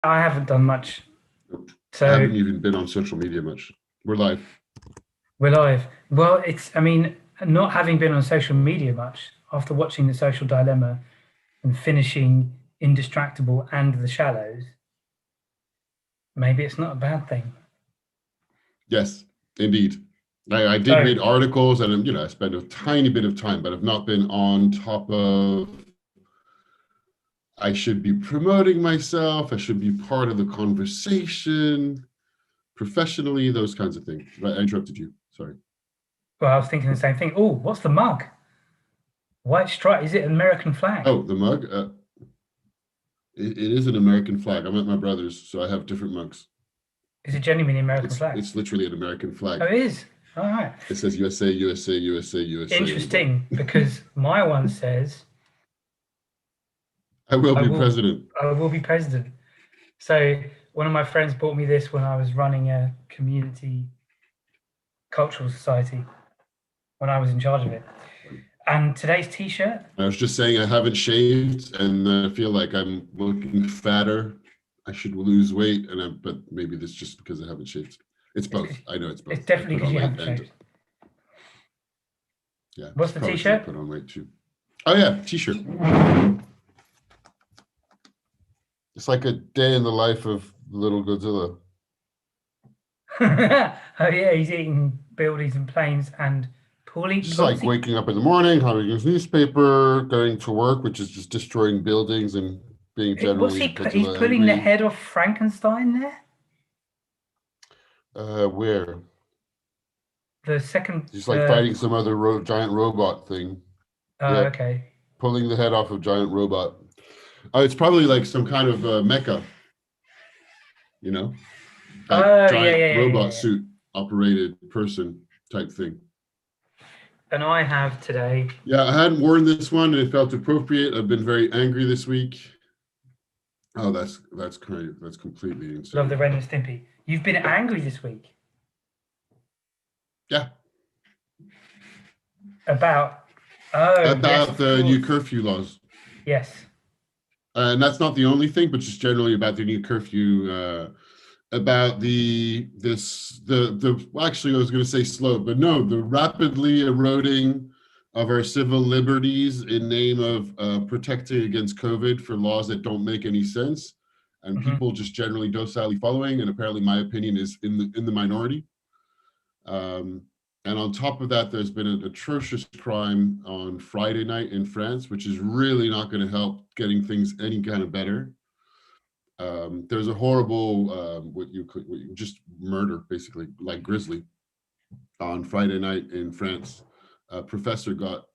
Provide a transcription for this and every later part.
I haven't done much. I So haven't even been on social media much. We're live. we're live. Well, I mean, not having been on social media much after watching The Social Dilemma and finishing Indistractable and The Shallows, maybe it's not a bad thing. Yes, indeed. I did So, read articles and, I spent a tiny bit of time, but I've not been on top of, I should be promoting myself. I should be part of the conversation professionally, those kinds of things. Right, I interrupted you. Sorry. well, I was thinking the same thing. Oh, what's the mug? White stripe. Is it an American flag? Oh, the mug. It is an American flag. I'm at my brother's, so I have different mugs. Is it genuinely American flag? It's literally an American Oh, flag. it is. All right. It says USA, USA, USA, USA on the back. Interesting, because my one says, I will I be will, president. I will be president. So one of my friends bought me this when I was running a community cultural society when I was in charge of it. And today's T-shirt. I was just saying I haven't shaved and I feel like I'm looking fatter. I should lose weight, but maybe this just because I haven't shaved. It's both. I know it's both. It's definitely because you haven't shaved. Yeah. What's the T-shirt? Put on weight too. Oh yeah, T-shirt. It's like a day in the life of little Godzilla. Oh yeah, he's eating buildings and planes and pulling. Just like waking up in the morning, having his newspaper, going to work, which is just destroying buildings and being generally He's pulling the head off Frankenstein there. Where? The second. He's like fighting some other giant robot thing. Oh, yeah. Okay. Pulling the head off of giant robot. Oh, it's probably like some kind of mecha. Giant robot suit operated person type thing. And I have today. Yeah, I hadn't worn this one and it felt appropriate. I've been very angry this week. Oh, that's completely insane. Love the Ren and Stimpy. You've been angry this week. Yeah. About the new curfew laws. Yes. And that's not the only thing, but just generally about the new curfew. About actually I was going to say slow, but no, the rapidly eroding of our civil liberties in name of protecting against COVID for laws that don't make any sense, and people just generally docilely following. And apparently, my opinion is in the minority. And on top of that, there's been an atrocious crime on Friday night in France, which is really not going to help getting things any kind of better. There's a horrible what you just murder, basically, like grisly, on Friday night in France. A professor got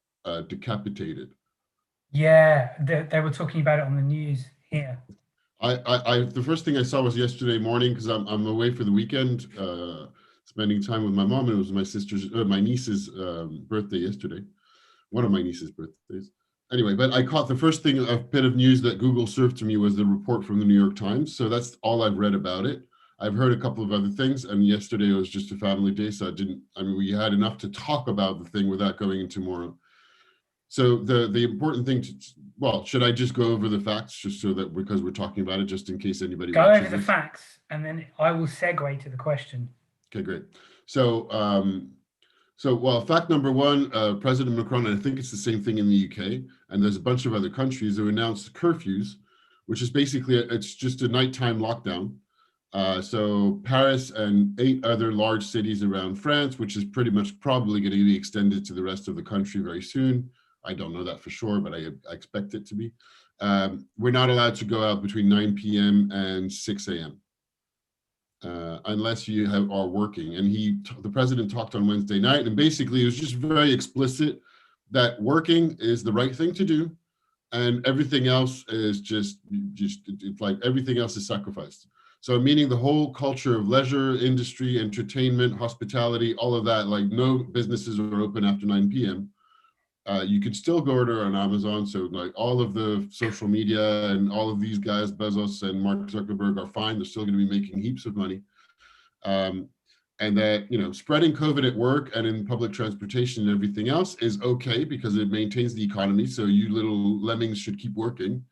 decapitated. Yeah, they were talking about it on the news here. The first thing I saw was yesterday morning because I'm away for the weekend, spending time with my mom, and it was my niece's birthday yesterday, one of my niece's birthdays. Anyway, but I caught the first thing, a bit of news that Google served to me was the report from the New York Times. So that's all I've read about it. I've heard a couple of other things, and yesterday was just a family day, so we had enough to talk about the thing without going into more. So the important thing should I just go over the facts just so that, because we're talking about it, just in case anybody go over the facts, and then I will segue to the question. Okay, great. So, fact number one, President Macron, and I think it's the same thing in the UK, and there's a bunch of other countries who announced curfews, which is basically, it's just a nighttime lockdown. So Paris and 8 other large cities around France, which is pretty much probably going to be extended to the rest of the country very soon. I don't know that for sure, but I expect it to be. We're not allowed to go out between 9 p.m. and 6 a.m. Unless you are working. And the president talked on Wednesday night, and basically it was just very explicit that working is the right thing to do, and everything else is just it's like everything else is sacrificed. So meaning the whole culture of leisure, industry, entertainment, hospitality, all of that, like no businesses are open after 9 p.m. You could still go order on Amazon. So like all of the social media and all of these guys, Bezos and Mark Zuckerberg, are fine. They're still going to be making heaps of money. And that, spreading COVID at work and in public transportation and everything else is okay because it maintains the economy. So you little lemmings should keep working.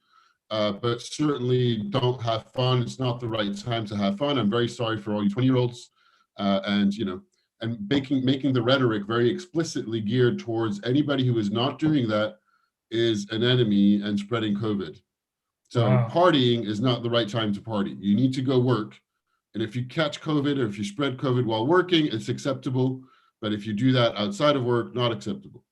but certainly don't have fun. It's not the right time to have fun. I'm very sorry for all you 20-year-olds, and making the rhetoric very explicitly geared towards anybody who is not doing that is an enemy and spreading COVID. So partying is not the right time to party. You need to go work. And if you catch COVID or if you spread COVID while working, it's acceptable. But if you do that outside of work, not acceptable.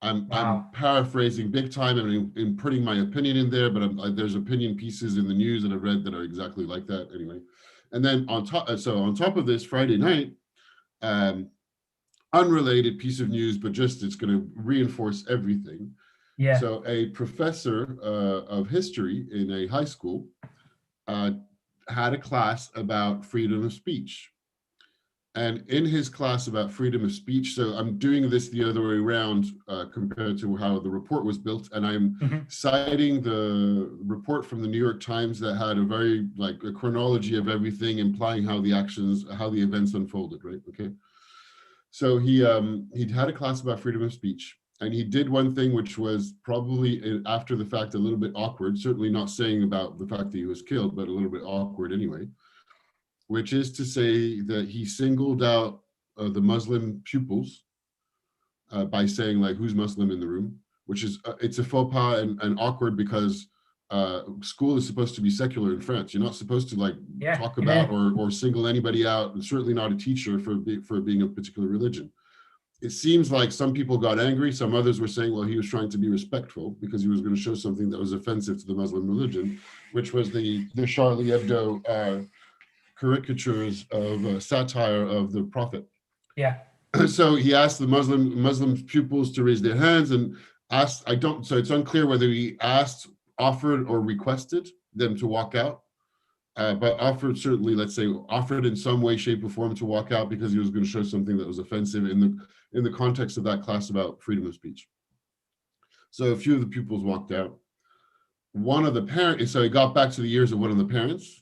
I'm paraphrasing big time and putting my opinion in there, but there's opinion pieces in the news that I've read that are exactly like that anyway. And then on top of this, Friday night, unrelated piece of news, but just it's going to reinforce everything. Yeah. So a professor of history in a high school had a class about freedom of speech. And in his class about freedom of speech, so I'm doing this the other way around compared to how the report was built, and I'm citing the report from the New York Times that had a very a chronology of everything, implying how the events unfolded, right? Okay. So he'd had a class about freedom of speech, and he did one thing which was probably after the fact a little bit awkward, certainly not saying about the fact that he was killed, but a little bit awkward anyway, which is to say that he singled out the Muslim pupils by saying who's Muslim in the room, which is it's a faux pas and awkward because school is supposed to be secular in France. You're not supposed to talk about or single anybody out, and certainly not a teacher for being a particular religion. It seems like some people got angry. Some others were saying, well, he was trying to be respectful because he was going to show something that was offensive to the Muslim religion, which was the Charlie Hebdo caricatures of satire of the Prophet. Yeah. So he asked the Muslim pupils to raise their hands and asked, so it's unclear whether he asked, offered, or requested them to walk out. But offered, certainly, let's say, offered in some way, shape, or form to walk out because he was going to show something that was offensive in the context of that class about freedom of speech. So a few of the pupils walked out. One of the parents, so he got back to the ears of one of the parents,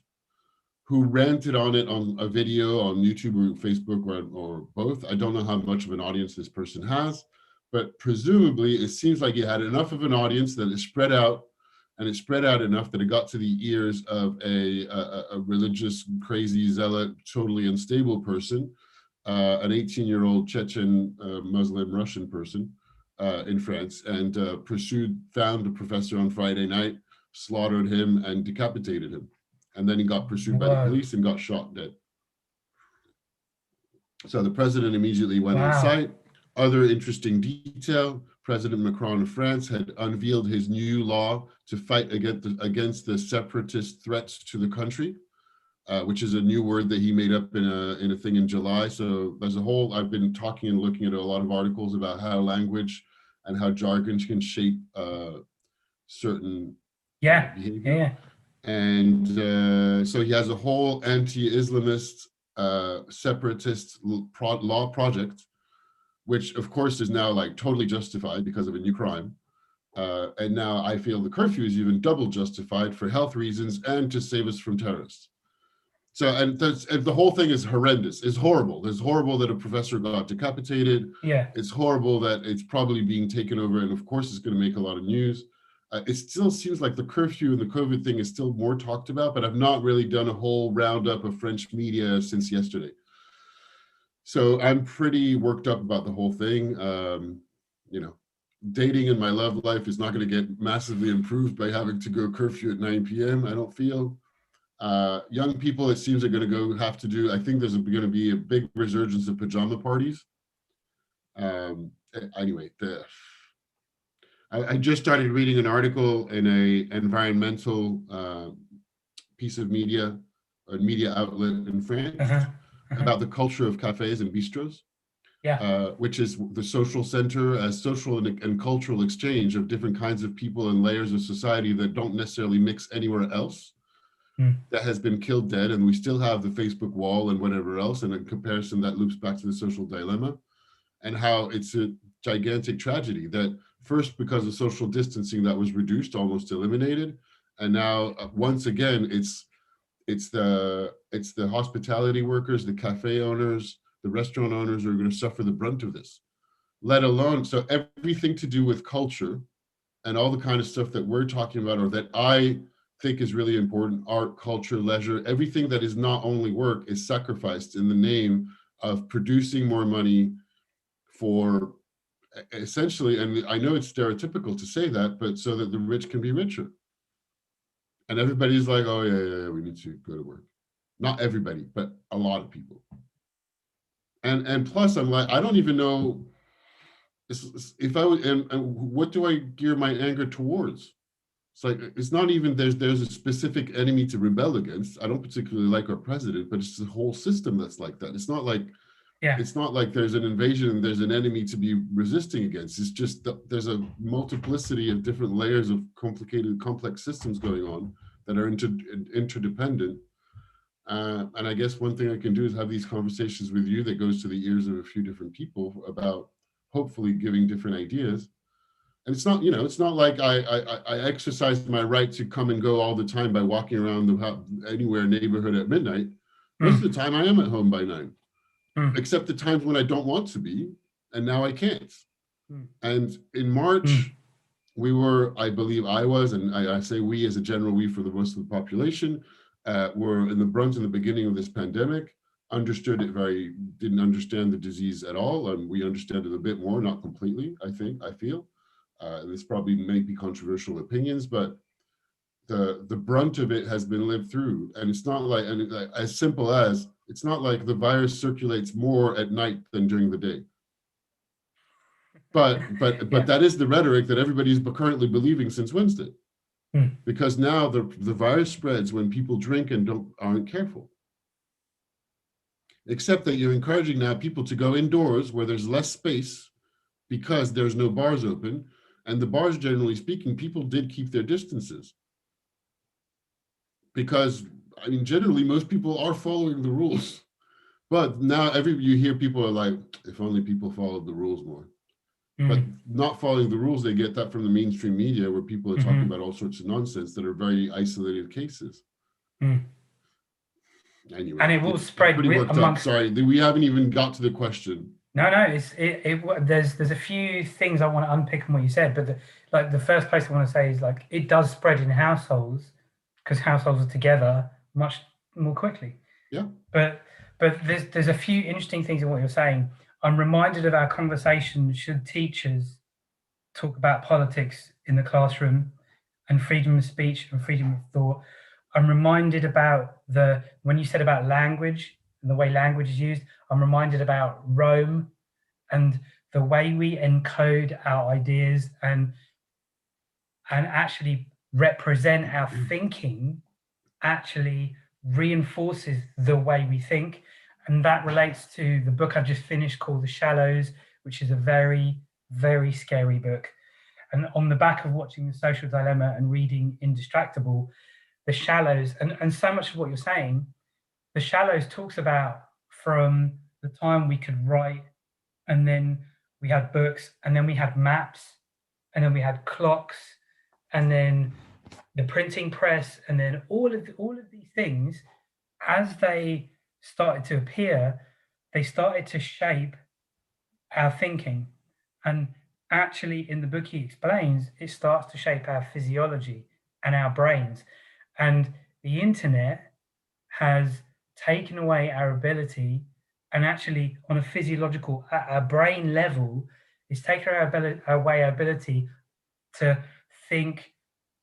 who ranted on it on a video on YouTube or Facebook or both. I don't know how much of an audience this person has, but presumably it seems like he had enough of an audience that it spread out, and it spread out enough that it got to the ears of a religious, crazy zealot, totally unstable person, an 18-year-old Chechen Muslim Russian person in France, and found the professor on Friday night, slaughtered him, and decapitated him. And then he got pursued by the police and got shot dead. So the president immediately went on site. Other interesting detail, President Macron of France had unveiled his new law to fight against the separatist threats to the country, which is a new word that he made up in a thing in July. So there's I've been talking and looking at a lot of articles about how language and how jargon can shape certain behavior. Yeah. And so he has a whole anti-Islamist separatist law project, which of course is now totally justified because of a new crime. And now I feel the curfew is even double justified for health reasons and to save us from terrorists. So, and the whole thing is horrendous. It's horrible. It's horrible that a professor got decapitated. Yeah. It's horrible that it's probably being taken over. And of course, it's going to make a lot of news. It still seems like the curfew and the COVID thing is still more talked about, but I've not really done a whole roundup of French media since yesterday. So I'm pretty worked up about the whole thing. Dating in my love life is not going to get massively improved by having to go curfew at 9 p.m. I don't feel. Young people, it seems, are going to have to do. I think there's going to be a big resurgence of pajama parties. Anyway, I just started reading an article in a environmental piece of media, a media outlet in France, about the culture of cafes and bistros, which is the social center, as social and cultural exchange of different kinds of people and layers of society that don't necessarily mix anywhere else, that has been killed dead. And we still have the Facebook wall and whatever else. And in comparison, that loops back to the social dilemma and how it's a gigantic tragedy that first, because of social distancing, that was reduced, almost eliminated. And now once again, it's the hospitality workers, the cafe owners, the restaurant owners are going to suffer the brunt of this, let alone, so everything to do with culture and all the kind of stuff that we're talking about, or that I think is really important, art, culture, leisure, everything that is not only work is sacrificed in the name of producing more money for essentially, and I know it's stereotypical to say that, but so that the rich can be richer. And everybody's like, oh yeah, we need to go to work. Not everybody, but a lot of people. And plus I'm like, I don't even know if I would, and what do I gear my anger towards? It's like, it's not even there's a specific enemy to rebel against. I don't particularly like our president, but it's the whole system that's like that. It's not like, it's not like there's an invasion and there's an enemy to be resisting against. It's just that there's a multiplicity of different layers of complicated, complex systems going on that are interdependent. And I guess one thing I can do is have these conversations with you that goes to the ears of a few different people about hopefully giving different ideas. And it's not, it's not like I exercise my right to come and go all the time by walking around anywhere neighborhood at midnight. Most of the time I am at home by 9, except the times when I don't want to be, and now I can't. And in March, we were, I believe I was, and I say we as a general we for the most of the population, were in the brunt in the beginning of this pandemic, didn't understand the disease at all. And we understand it a bit more, not completely, I feel. This probably may be controversial opinions, but the brunt of it has been lived through. And it's not like, as simple as, it's not like the virus circulates more at night than during the day. But that is the rhetoric that everybody's currently believing since Wednesday. Because now the virus spreads when people drink and aren't careful. Except that you're encouraging now people to go indoors where there's less space because there's no bars open. And the bars, generally speaking, people did keep their distances. Because, I mean, generally, most people are following the rules. But now you hear people are like, if only people followed the rules more. But not following the rules, they get that from the mainstream media where people are talking about all sorts of nonsense that are very isolated cases. Anyway, and it will spread amongst. Sorry, we haven't even got to the question. No, there's a few things I want to unpick from what you said, but the first place I want to say is like it does spread in households because households are together much more quickly. Yeah. But there's a few interesting things in what you're saying. I'm reminded of our conversation, should teachers talk about politics in the classroom and freedom of speech and freedom of thought. I'm reminded about when you said about language and the way language is used, I'm reminded about Rome and the way we encode our ideas and actually represent our thinking actually reinforces the way we think. And that relates to the book I've just finished called The Shallows, which is a very, very scary book. And on the back of watching The Social Dilemma and reading Indistractable, The Shallows, and so much of what you're saying, The Shallows talks about from the time we could write, and then we had books, and then we had maps, and then we had clocks, and then the printing press, and then all of these things, as they started to appear, they started to shape our thinking. And actually in the book he explains, it starts to shape our physiology and our brains. And the internet has taken away our ability, and actually on a physiological, a brain level, it's taken away our ability to think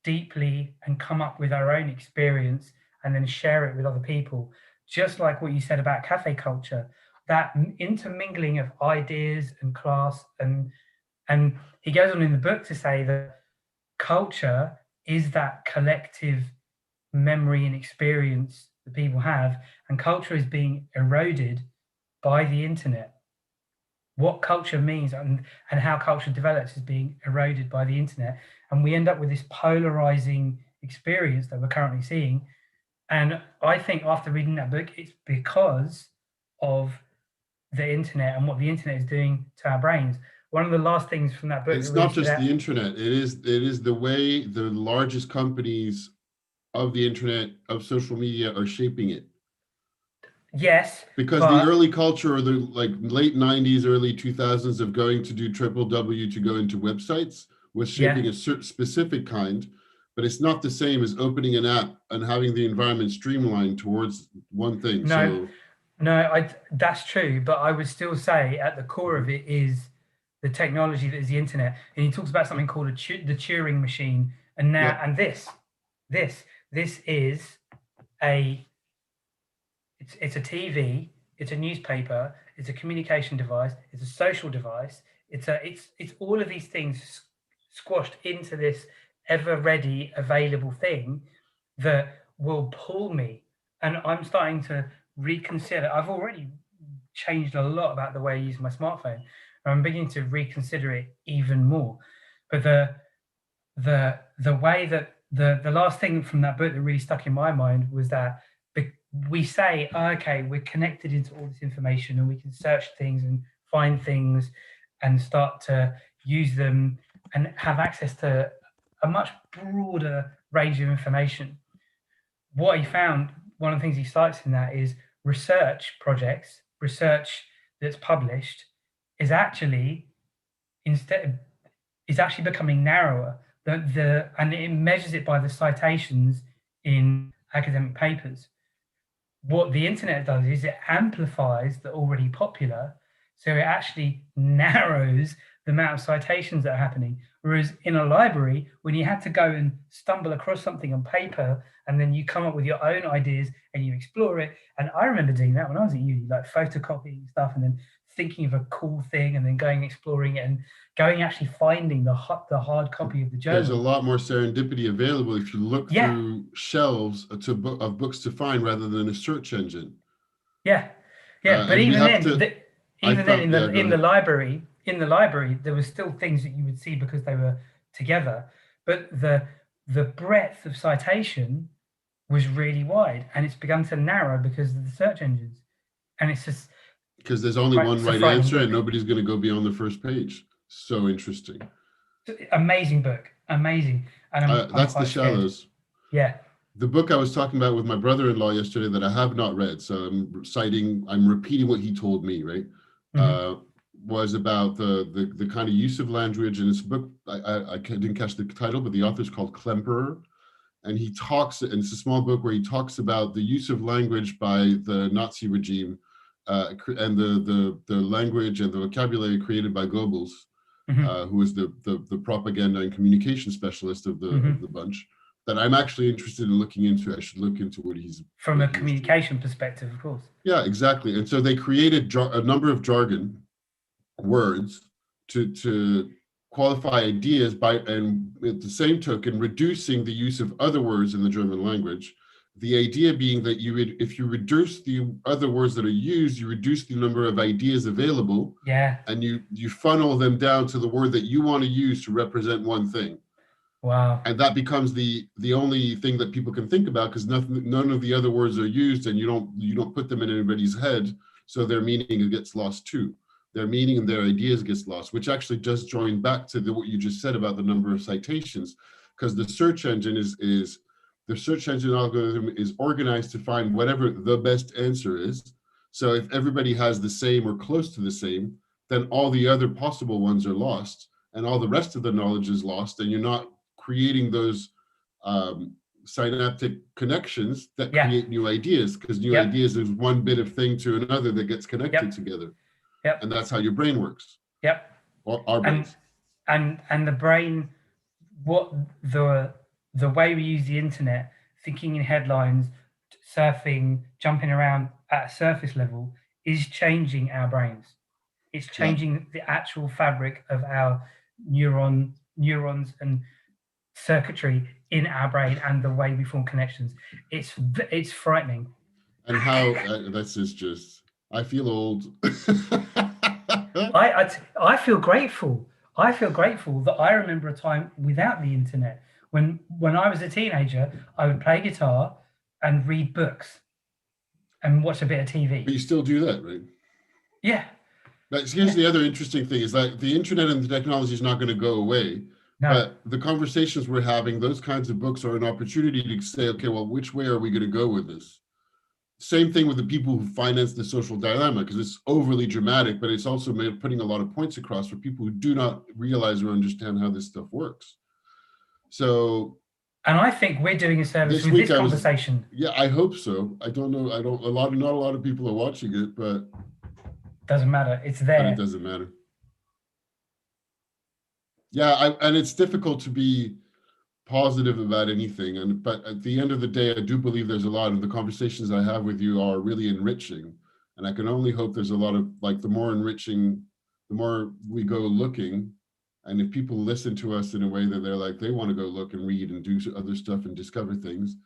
deeply and come up with our own experience and then share it with other people. Just like what you said about cafe culture, that intermingling of ideas and class, and he goes on in the book to say that culture is that collective memory and experience that people have, and culture is being eroded by the internet. What culture means and how culture develops is being eroded by the internet, and we end up with this polarizing experience that we're currently seeing. And I think after reading that book, it's because of the internet and what the internet is doing to our brains. One of the last things from that book. It's not just the internet. It is the way the largest companies of the internet, of social media, are shaping it. Yes. Because the early culture, or the late 90s, early 2000s of going to do triple W to go into websites with shaping a certain specific kind, but it's not the same as opening an app and having the environment streamlined towards one thing. No, no, that's true. But I would still say at the core of it is the technology that is the internet. And he talks about something called the Turing machine. And now, Yeah. and this is it's a TV, it's a newspaper, it's a communication device, it's a social device. It's all of these things squashed into this ever ready, available thing that will pull me. And I'm starting to reconsider. I've already changed a lot about the way I use my smartphone. I'm beginning to reconsider it even more. But the way that the last thing from that book that really stuck in my mind was that we say, oh, okay, we're connected into all this information and we can search things and find things and start to use them and have access to a much broader range of information. What he found, one of the things he cites in that is research projects, research that's published is actually becoming narrower. And it measures it by the citations in academic papers. What the internet does is it amplifies the already popular, so it actually narrows the amount of citations that are happening. Whereas in a library, when you had to go and stumble across something on paper and then you come up with your own ideas and you explore it. And I remember doing that when I was at uni, like photocopying stuff and then thinking of a cool thing and then going exploring it and going actually finding the hard copy of the journal. There's a lot more serendipity available if you look through shelves of books to find rather than a search engine. But even then, in the library, there were still things that you would see because they were together. But the breadth of citation was really wide, and it's begun to narrow because of the search engines. And it's just because there's only one right answer, and nobody's going to go beyond the first page. So interesting. Amazing book, amazing. And that's The Shallows. Yeah. The book I was talking about with my brother-in-law yesterday that I have not read, so I'm repeating what he told me, right? Mm-hmm. Was about the kind of use of language, and it's a book, I didn't catch the title, but the author's called Klemperer, and he talks, and it's a small book where he talks about the use of language by the Nazi regime, and the language and the vocabulary created by Goebbels, mm-hmm. Who was the propaganda and communication specialist of the mm-hmm. of the bunch. That I'm actually interested in looking into. I should look into what he's from a communication perspective, of course. Yeah, exactly. And so they created a number of jargon words to qualify ideas and at the same token reducing the use of other words in the German language. The idea being that if you reduce the other words that are used, you reduce the number of ideas available. Yeah. And you funnel them down to the word that you want to use to represent one thing. Wow. And that becomes the only thing that people can think about, because none of the other words are used, and you don't put them in anybody's head, so their meaning gets lost too. Their meaning and their ideas gets lost, which actually just joined back to what you just said about the number of citations, because the search engine the search engine algorithm is organized to find whatever the best answer is. So if everybody has the same or close to the same, then all the other possible ones are lost, and all the rest of the knowledge is lost, and you're not creating those synaptic connections that create new ideas, because new ideas is one bit of thing to another that gets connected together. Yep. And that's how your brain works. Yep. Or our brains. And the brain, what the way we use the internet, thinking in headlines, surfing, jumping around at a surface level, is changing our brains. It's changing the actual fabric of our neurons and circuitry in our brain and the way we form connections. It's frightening. And how this is just, I feel old. I feel grateful. I feel grateful that I remember a time without the internet. When I was a teenager, I would play guitar and read books and watch a bit of TV. But you still do that, right? Yeah. But here's the other interesting thing is that the internet and the technology is not going to go away. No. But the conversations we're having, those kinds of books are an opportunity to say, okay, well, which way are we going to go with this? Same thing with the people who finance the social dilemma, because it's overly dramatic, but it's also putting a lot of points across for people who do not realize or understand how this stuff works. So, and I think we're doing a service with this conversation. Yeah, I hope so. I don't know. Not a lot of people are watching it, but doesn't matter. It's there. But it doesn't matter. Yeah, and it's difficult to be positive about anything. But at the end of the day, I do believe there's a lot of the conversations I have with you are really enriching. And I can only hope there's a lot of, like, the more enriching, the more we go looking. And if people listen to us in a way that they're like, they want to go look and read and do other stuff and discover things,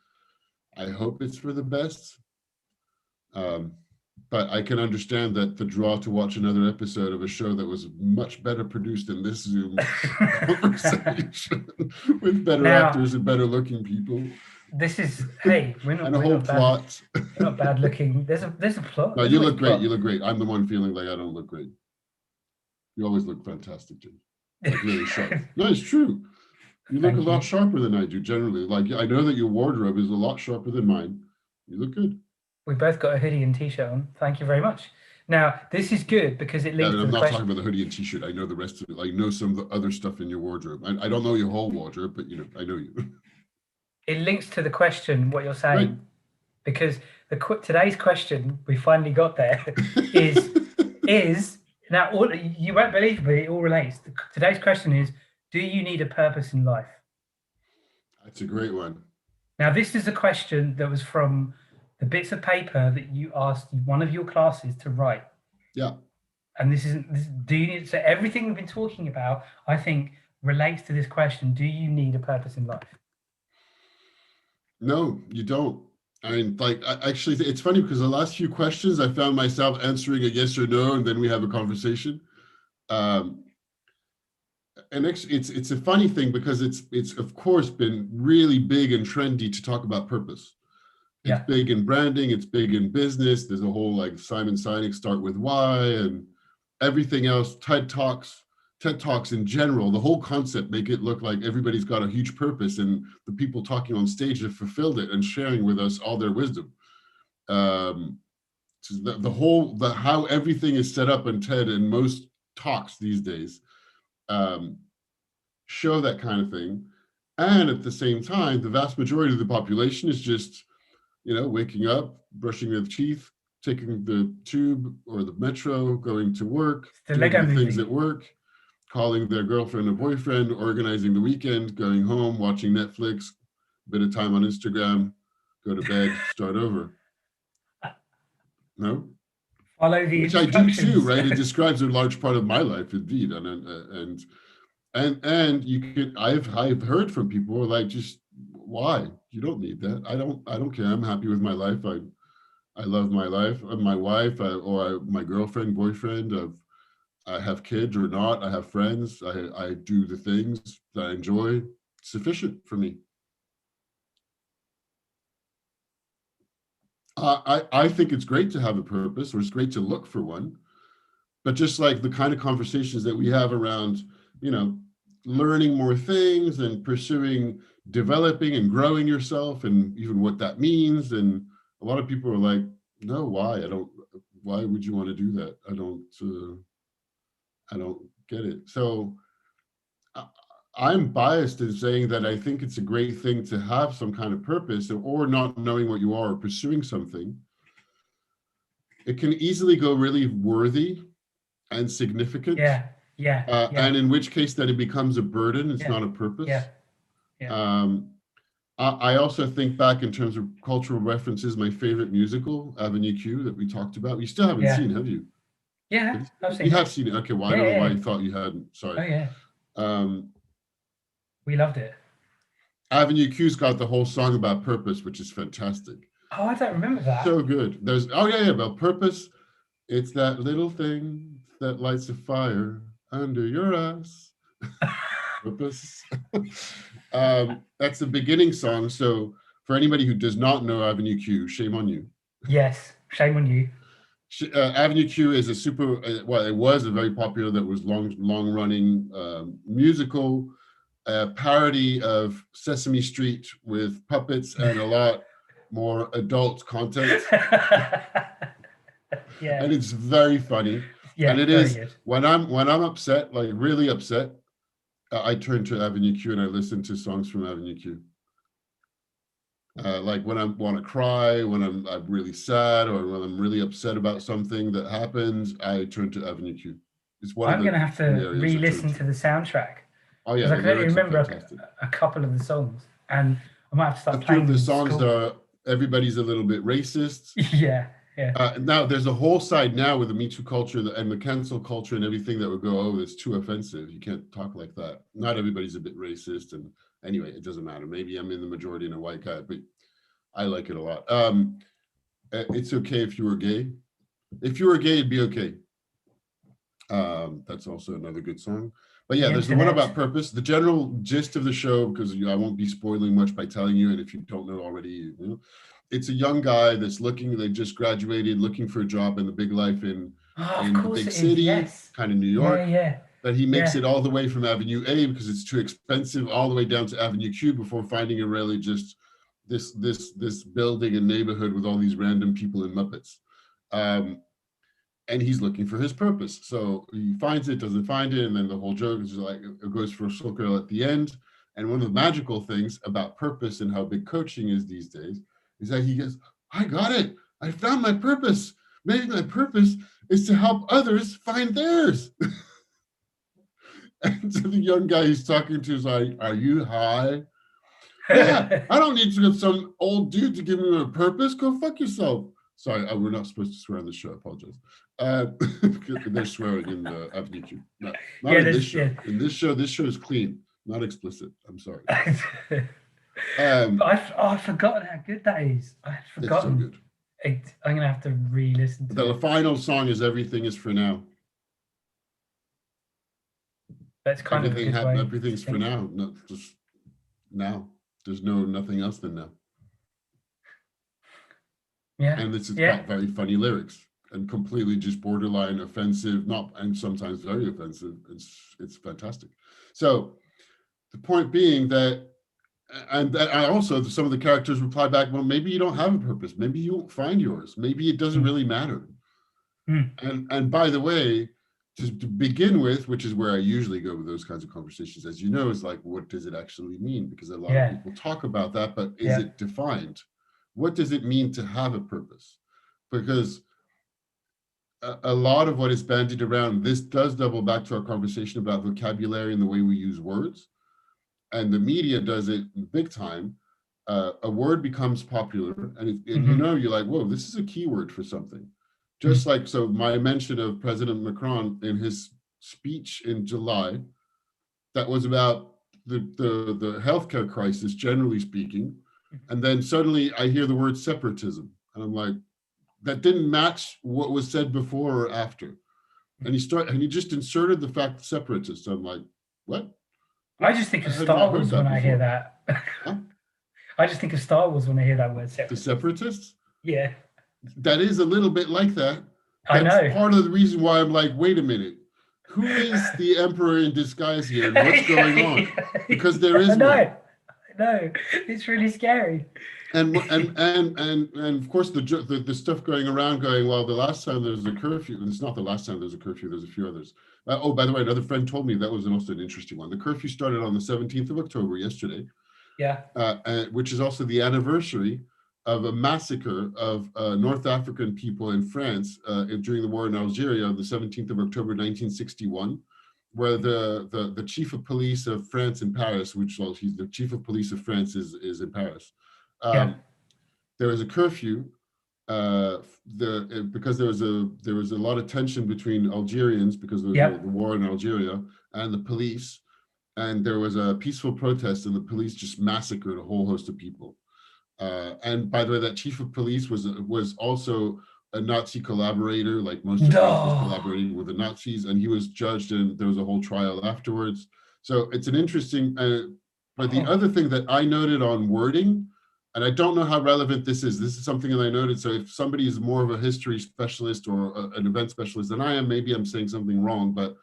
I hope it's for the best. But I can understand that the draw to watch another episode of a show that was much better produced than this Zoom conversation with better actors and better looking people. This is, hey, we're not, and a whole plot. We're not bad looking. There's a plot. No, you look great. You look great. I'm the one feeling like I don't look great. You always look fantastic, Jim. Like really sharp. No, it's true. You look a lot sharper than I do generally. Like, I know that your wardrobe is a lot sharper than mine. You look good. We both got a hoodie and t-shirt on. Thank you very much. Now, this is good because it leads to the question. I'm not talking about the hoodie and t-shirt. I know the rest of it. I know some of the other stuff in your wardrobe. I don't know your whole wardrobe, but I know you. It links to the question, what you're saying. Right. Because today's question, we finally got there, is now, you won't believe me, it all relates. Today's question is, do you need a purpose in life? That's a great one. Now, this is a question that was from the bits of paper that you asked one of your classes to write. Yeah. And do you need, so everything we've been talking about, I think, relates to this question. Do you need a purpose in life? No, you don't. I mean, actually, it's funny because the last few questions I found myself answering a yes or no, and then we have a conversation. And it's a funny thing because it's of course been really big and trendy to talk about purpose. It's big in branding, it's big in business. There's a whole like Simon Sinek start with why and everything else, TED Talks in general, the whole concept make it look like everybody's got a huge purpose and the people talking on stage have fulfilled it and sharing with us all their wisdom. So how everything is set up in TED and most talks these days show that kind of thing. And at the same time, the vast majority of the population is just, waking up, brushing their teeth, taking the tube or the metro, going to work, doing the things at work, calling their girlfriend or boyfriend, organizing the weekend, going home, watching Netflix, a bit of time on Instagram, go to bed, start over. No? Follow the Which I do too, right? It describes a large part of my life, indeed. And you can, I've heard from people who are like, just why? You don't need that. I don't care. I'm happy with my life. I love my life. My wife my girlfriend, boyfriend. I have kids or not. I have friends. I do the things that I enjoy. It's sufficient for me. I think it's great to have a purpose, or it's great to look for one. But just like the kind of conversations that we have around, learning more things and pursuing, developing and growing yourself, and even what that means. And a lot of people are like, no, why? Why would you want to do that? I don't get it. So I'm biased in saying that I think it's a great thing to have some kind of purpose, or not knowing what you are or pursuing something. It can easily go really worthy and significant. Yeah. And in which case then it becomes a burden. It's not a purpose. I also think back in terms of cultural references, my favorite musical, Avenue Q, that we talked about. You still haven't seen, have you? Yeah, I've seen it. You have seen it. Okay, well, I don't know why you thought you hadn't. Sorry. Oh, yeah. We loved it. Avenue Q's got the whole song about purpose, which is fantastic. Oh, I don't remember that. So good. About purpose. It's that little thing that lights a fire under your ass. Purpose. That's the beginning song. So for anybody who does not know Avenue Q, shame on you. Yes, shame on you. Avenue Q is it was a very popular, that was long running musical, parody of Sesame Street with puppets and a lot more adult content. Yeah. And it's very funny. Yeah, and it very is good. when I'm upset, like really upset, I turn to Avenue Q and I listen to songs from Avenue Q. Like when I want to cry, when I'm really sad, or when I'm really upset about something that happens, I turn to Avenue Q. It's one I'm of going to the have to areas I turn re-listen to the soundtrack Oh yeah, because I the can only lyrics are remember fantastic. a couple of the songs, and I might have to A start few of playing the them in songs school. are everybody's a little bit racist. Yeah, yeah. Now there's a whole side now with the Me Too culture and the cancel culture and everything that would go, oh, it's too offensive. You can't talk like that. Not everybody's a bit racist, and anyway, it doesn't matter. Maybe I'm in the majority and a white guy, but I like it a lot. It's okay if you were gay. If you were gay, it'd be okay. That's also another good song. But yeah, there's the one about purpose. The general gist of the show, because I won't be spoiling much by telling you, and if you don't know already, you know, it's a young guy that's looking, they just graduated, looking for a job in the big life in the big city, yes. kind of New York. Yeah. But he makes it all the way from Avenue A because it's too expensive, all the way down to Avenue Q before finding a really just this building and neighborhood with all these random people and Muppets. And he's looking for his purpose. So he finds it, doesn't find it, and then the whole joke is like it goes for a circle at the end. And one of the magical things about purpose and how big coaching is these days is that he goes, I got it. I found my purpose. Maybe my purpose is to help others find theirs. And to the young guy he's talking to is like, are you high? Yeah, I don't need to get some old dude to give me a purpose. Go fuck yourself. Sorry, we're not supposed to swear on the show. I apologize. They're swearing in the Avenue Q. Not in this show. Yeah. In this show is clean, not explicit. I'm sorry. I've forgotten how good that is. I've forgotten. It's so good. I'm gonna have to re-listen to it. The final song is "Everything Is for Now." That's kind of a good way. Everything's for now, not just now. There's nothing else than now. Yeah. And it's got very funny lyrics and completely just borderline offensive, and sometimes very offensive. It's fantastic. So the point being that, and I also, some of the characters reply back, well, maybe you don't have a purpose. Maybe you won't find yours. Maybe it doesn't really matter. And by the way, to begin with, which is where I usually go with those kinds of conversations, as you know, is like, what does it actually mean? Because a lot of people talk about that, but is it defined? What does it mean to have a purpose? Because a lot of what is bandied around, this does double back to our conversation about vocabulary and the way we use words. And the media does it big time. A word becomes popular and you know, you're like, whoa, this is a keyword for something. Just like, so my mention of President Macron in his speech in July, that was about the healthcare crisis, generally speaking. And then suddenly I hear the word separatism. And I'm like, that didn't match what was said before or after. And he just inserted the fact separatist. I'm like, what? I just think of Star Wars when I hear that. Huh? I just think of Star Wars when I hear that word separatist. The separatists? Yeah. That is a little bit like that. I know. Part of the reason why I'm like, wait a minute. Who is the emperor in disguise here? And what's going on? Because there is one. No, it's really scary. And of course the stuff going around going, well, the last time there was a curfew, and it's not the last time there's a curfew, there's a few others. Oh, by the way, another friend told me that was also an interesting one. The curfew started on the 17th of October, yesterday. Yeah. Which is also the anniversary of a massacre of North African people in France during the war in Algeria on the 17th of October, 1961. Where the chief of police of France in Paris, which he's the chief of police of France is in Paris. There was a curfew because there was a lot of tension between Algerians because of the war in Algeria and the police, and there was a peaceful protest and the police just massacred a whole host of people. And by the way, that chief of police was also a Nazi collaborator, like most of France was collaborating with the Nazis, and he was judged and there was a whole trial afterwards. So it's an interesting, but the other thing that I noted on wording, and I don't know how relevant this is something that I noted. So if somebody is more of a history specialist or an event specialist than I am, maybe I'm saying something wrong, but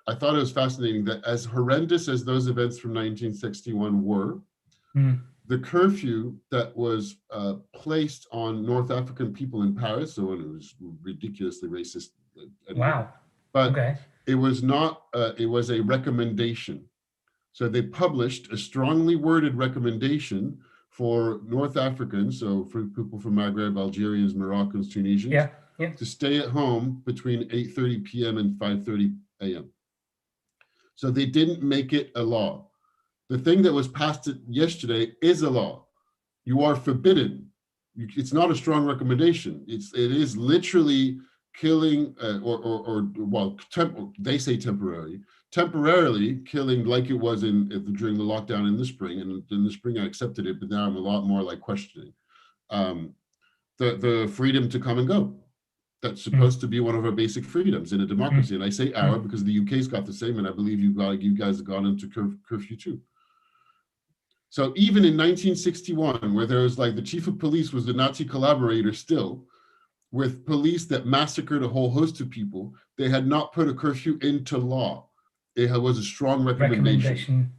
I thought it was fascinating that as horrendous as those events from 1961 were, the curfew that was placed on North African people in Paris, so it was ridiculously racist. Wow. But Okay. it was not, it was a recommendation. So they published a strongly worded recommendation for North Africans, so for people from Maghreb, Algerians, Moroccans, Tunisians, Yeah. Yeah. to stay at home between 8:30 p.m. and 5:30 a.m. So they didn't make it a law. The thing that was passed yesterday is a law. You are forbidden. It's not a strong recommendation. It is literally killing, well, they say temporarily killing, like it was during the lockdown in the spring. And in the spring I accepted it, but now I'm a lot more like questioning the freedom to come and go. That's supposed to be one of our basic freedoms in a democracy. And I say our because the UK's got the same, and I believe you guys have gone into curfew too. So even in 1961, where there was like the chief of police was the Nazi collaborator still, with police that massacred a whole host of people, they had not put a curfew into law. It was a strong recommendation.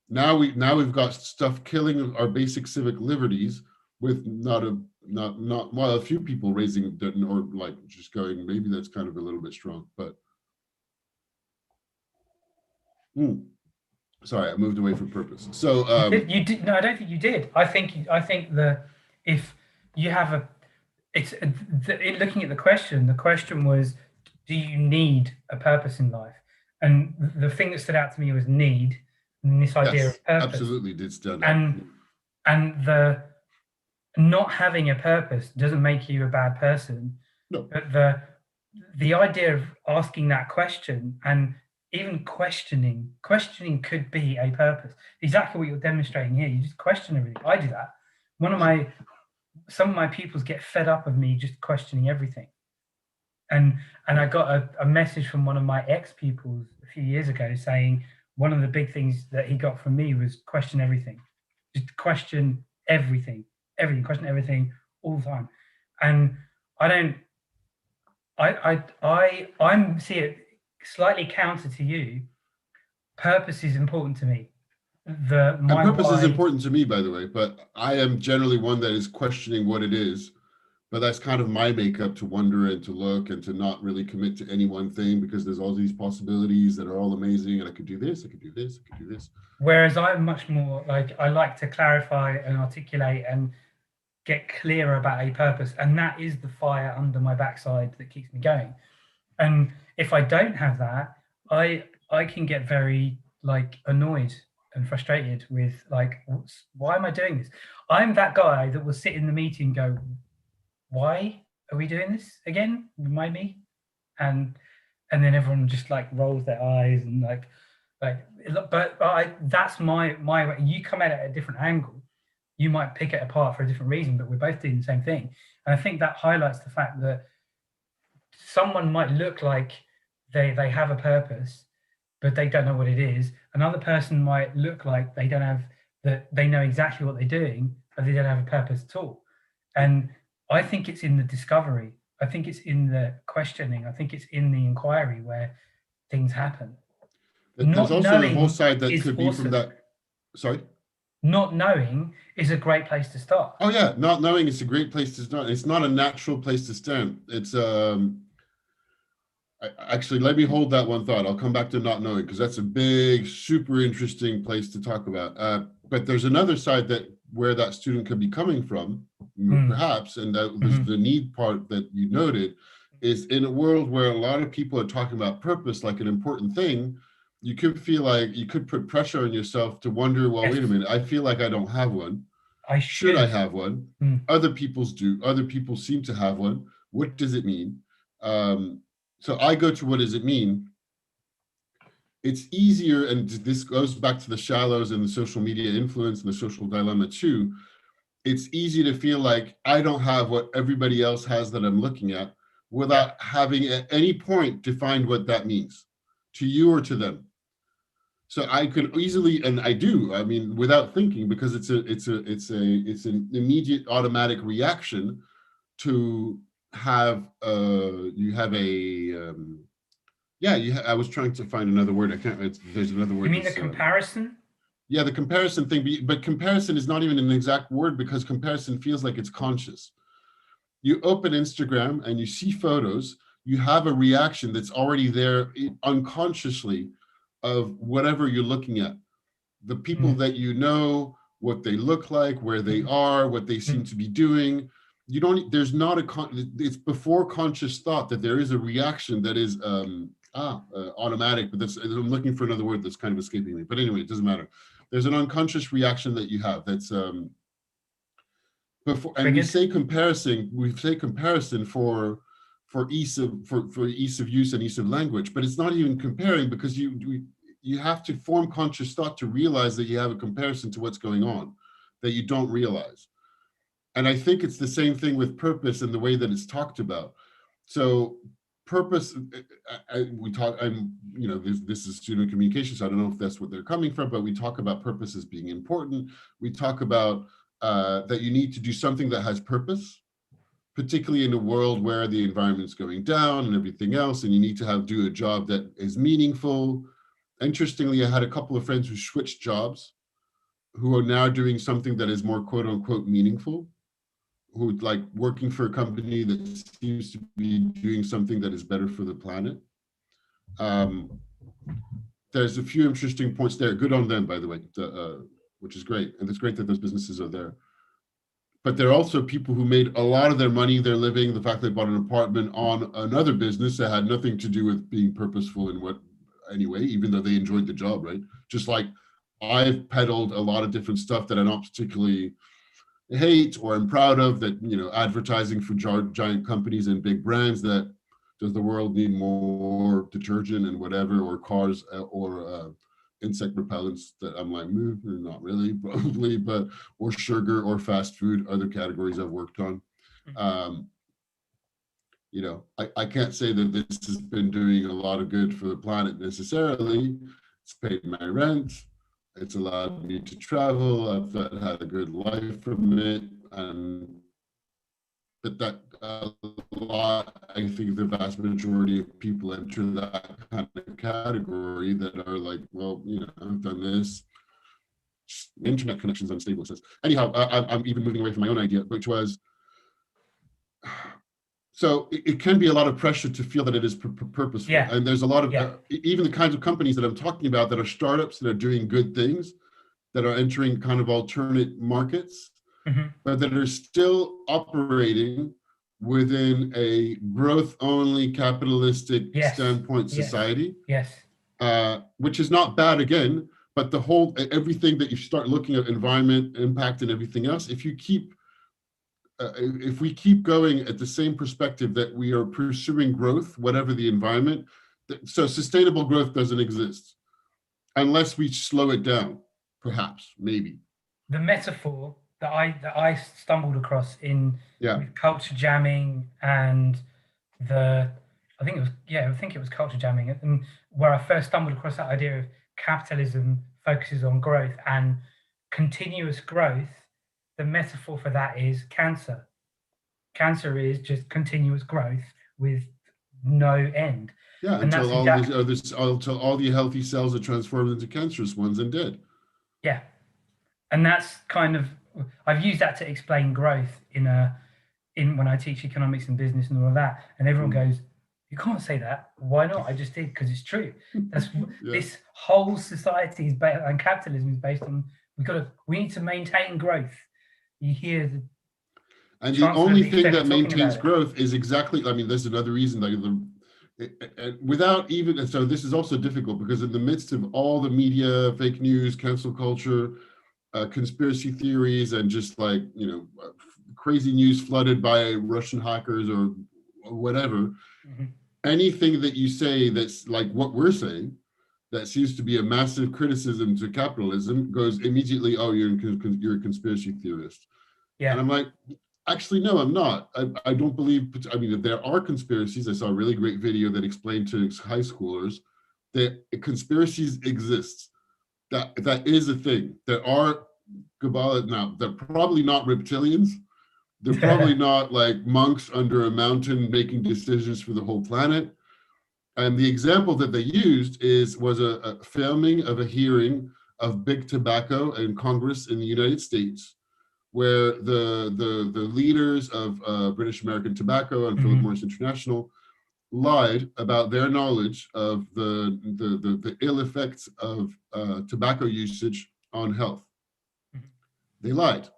Now we've got stuff killing our basic civic liberties with not a few people raising or like just going, maybe that's kind of a little bit strong, but sorry, I moved away from purpose. So you did no, I don't think you did. I think if you have looking at the question was, do you need a purpose in life? And the thing that stood out to me was need, and this idea of purpose. Absolutely did stand out. And the not having a purpose doesn't make you a bad person. No. But the idea of asking that question and even questioning could be a purpose. Exactly what you're demonstrating here. You just question everything. I do that. Some of my pupils get fed up of me just questioning everything. And I got a message from one of my ex-pupils a few years ago saying one of the big things that he got from me was question everything. Just question everything all the time. And I'm see it slightly counter to you. Purpose is important to me. Purpose is important to me, by the way, but I am generally one that is questioning what it is. But that's kind of my makeup, to wonder and to look and to not really commit to any one thing, because there's all these possibilities that are all amazing, and I could do this, I could do this, I could do this. Whereas I'm much more like, I like to clarify and articulate and get clear about a purpose, and that is the fire under my backside that keeps me going. And if I don't have that, I can get very like annoyed and frustrated with like, why am I doing this? I'm that guy that will sit in the meeting and go, why are we doing this again? Remind me. And then everyone just like rolls their eyes and that's my way. You come at it at a different angle. You might pick it apart for a different reason, but we're both doing the same thing. And I think that highlights the fact that someone might look like they have a purpose, but they don't know what it is. Another person might look like they know exactly what they're doing, but they don't have a purpose at all. And I think it's in the discovery. I think it's in the questioning. I think it's in the inquiry where things happen. There's also a whole side that could be from that. Sorry? Not knowing is a great place to start. Oh yeah, not knowing is a great place to start. It's not a natural place to stand. It's actually, let me hold that one thought. I'll come back to not knowing, because that's a big, super interesting place to talk about. But there's another side where that student could be coming from, perhaps, and that was the need part that you noted, is in a world where a lot of people are talking about purpose like an important thing. You could feel like you could put pressure on yourself to wonder, well, wait a minute, I feel like I don't have one. Should I have one? Other people's do. Other people seem to have one. What does it mean? So I go to, what does it mean? It's easier, and this goes back to the shallows and the social media influence and the social dilemma too. It's easy to feel like I don't have what everybody else has that I'm looking at, without having at any point defined what that means to you or to them. So I could easily, and I do, I mean, without thinking, because it's an immediate automatic reaction to have I was trying to find another word. I can't. There's another word. You mean the comparison? Yeah, the comparison thing, but comparison is not even an exact word, because comparison feels like it's conscious. You open Instagram and you see photos, you have a reaction that's already there unconsciously of whatever you're looking at. The people that you know, what they look like, where they are, what they seem to be doing. You don't, there's not it's before conscious thought that there is a reaction that is automatic, but that's, I'm looking for another word that's kind of escaping me. But anyway, it doesn't matter. There's an unconscious reaction that you have that's before, and we say comparison for ease of use and ease of language, but it's not even comparing, because you have to form conscious thought to realize that you have a comparison to what's going on that you don't realize. And I think it's the same thing with purpose and the way that it's talked about. So purpose, this is student communication, so I don't know if that's what they're coming from, but we talk about purpose as being important. We talk about that you need to do something that has purpose, particularly in a world where the environment's going down and everything else, and you need to do a job that is meaningful. Interestingly, I had a couple of friends who switched jobs, who are now doing something that is more quote unquote meaningful, who like working for a company that seems to be doing something that is better for the planet. There's a few interesting points there. Good on them, by the way, which is great. And it's great that those businesses are there. But there are also people who made a lot of their money, their living, the fact they bought an apartment on another business that had nothing to do with being purposeful in what, anyway, even though they enjoyed the job, right? Just like I've peddled a lot of different stuff that I don't particularly hate or am proud of, that, advertising for giant companies and big brands that, does the world need more detergent and whatever, or cars or insect repellents, that I'm like, not really, probably, but, or sugar or fast food, other categories I've worked on. I can't say that this has been doing a lot of good for the planet necessarily. It's paid my rent. It's allowed me to travel. I've had a good life from it. But that a lot, I think the vast majority of people enter that kind of category that are like, well, I've done this. Internet connections unstable, it says. Anyhow, I'm even moving away from my own idea, which was, so it can be a lot of pressure to feel that it is purposeful. Yeah. And there's a lot of, even the kinds of companies that I'm talking about that are startups that are doing good things, that are entering kind of alternate markets, but that are still operating within a growth-only capitalistic standpoint society. Yes. Which is not bad again, but everything that you start looking at, environment, impact, and everything else, if we keep going at the same perspective that we are pursuing growth, whatever the environment, so sustainable growth doesn't exist unless we slow it down, perhaps, maybe. The metaphor that I stumbled across in with culture jamming and I think it was culture jamming, and where I first stumbled across that idea of capitalism focuses on growth and continuous growth. The metaphor for that is cancer. Cancer is just continuous growth with no end. Yeah, until all the healthy cells are transformed into cancerous ones and dead. Yeah, and that's kind of, I've used that to explain growth in when I teach economics and business and all of that, and everyone goes, "You can't say that." Why not? I just did, because it's true. That's this whole society is based, and capitalism is based on we need to maintain growth. You hear and the only thing that maintains growth is exactly, there's another reason, without even, so this is also difficult, because in the midst of all the media, fake news, cancel culture, conspiracy theories, and just crazy news flooded by Russian hackers or whatever, anything that you say that's like what we're saying, that seems to be a massive criticism to capitalism, goes immediately, oh, you're a conspiracy theorist. Yeah. And I'm like, actually, no, I'm not. I don't believe, there are conspiracies. I saw a really great video that explained to high schoolers that conspiracies exist. That is a thing. There are Kabbalah now. They're probably not reptilians. They're probably not like monks under a mountain making decisions for the whole planet. And the example that they used was a filming of a hearing of big tobacco and Congress in the United States, where the leaders of British American Tobacco and Philip Morris International lied about their knowledge of the ill effects of tobacco usage on health. They lied.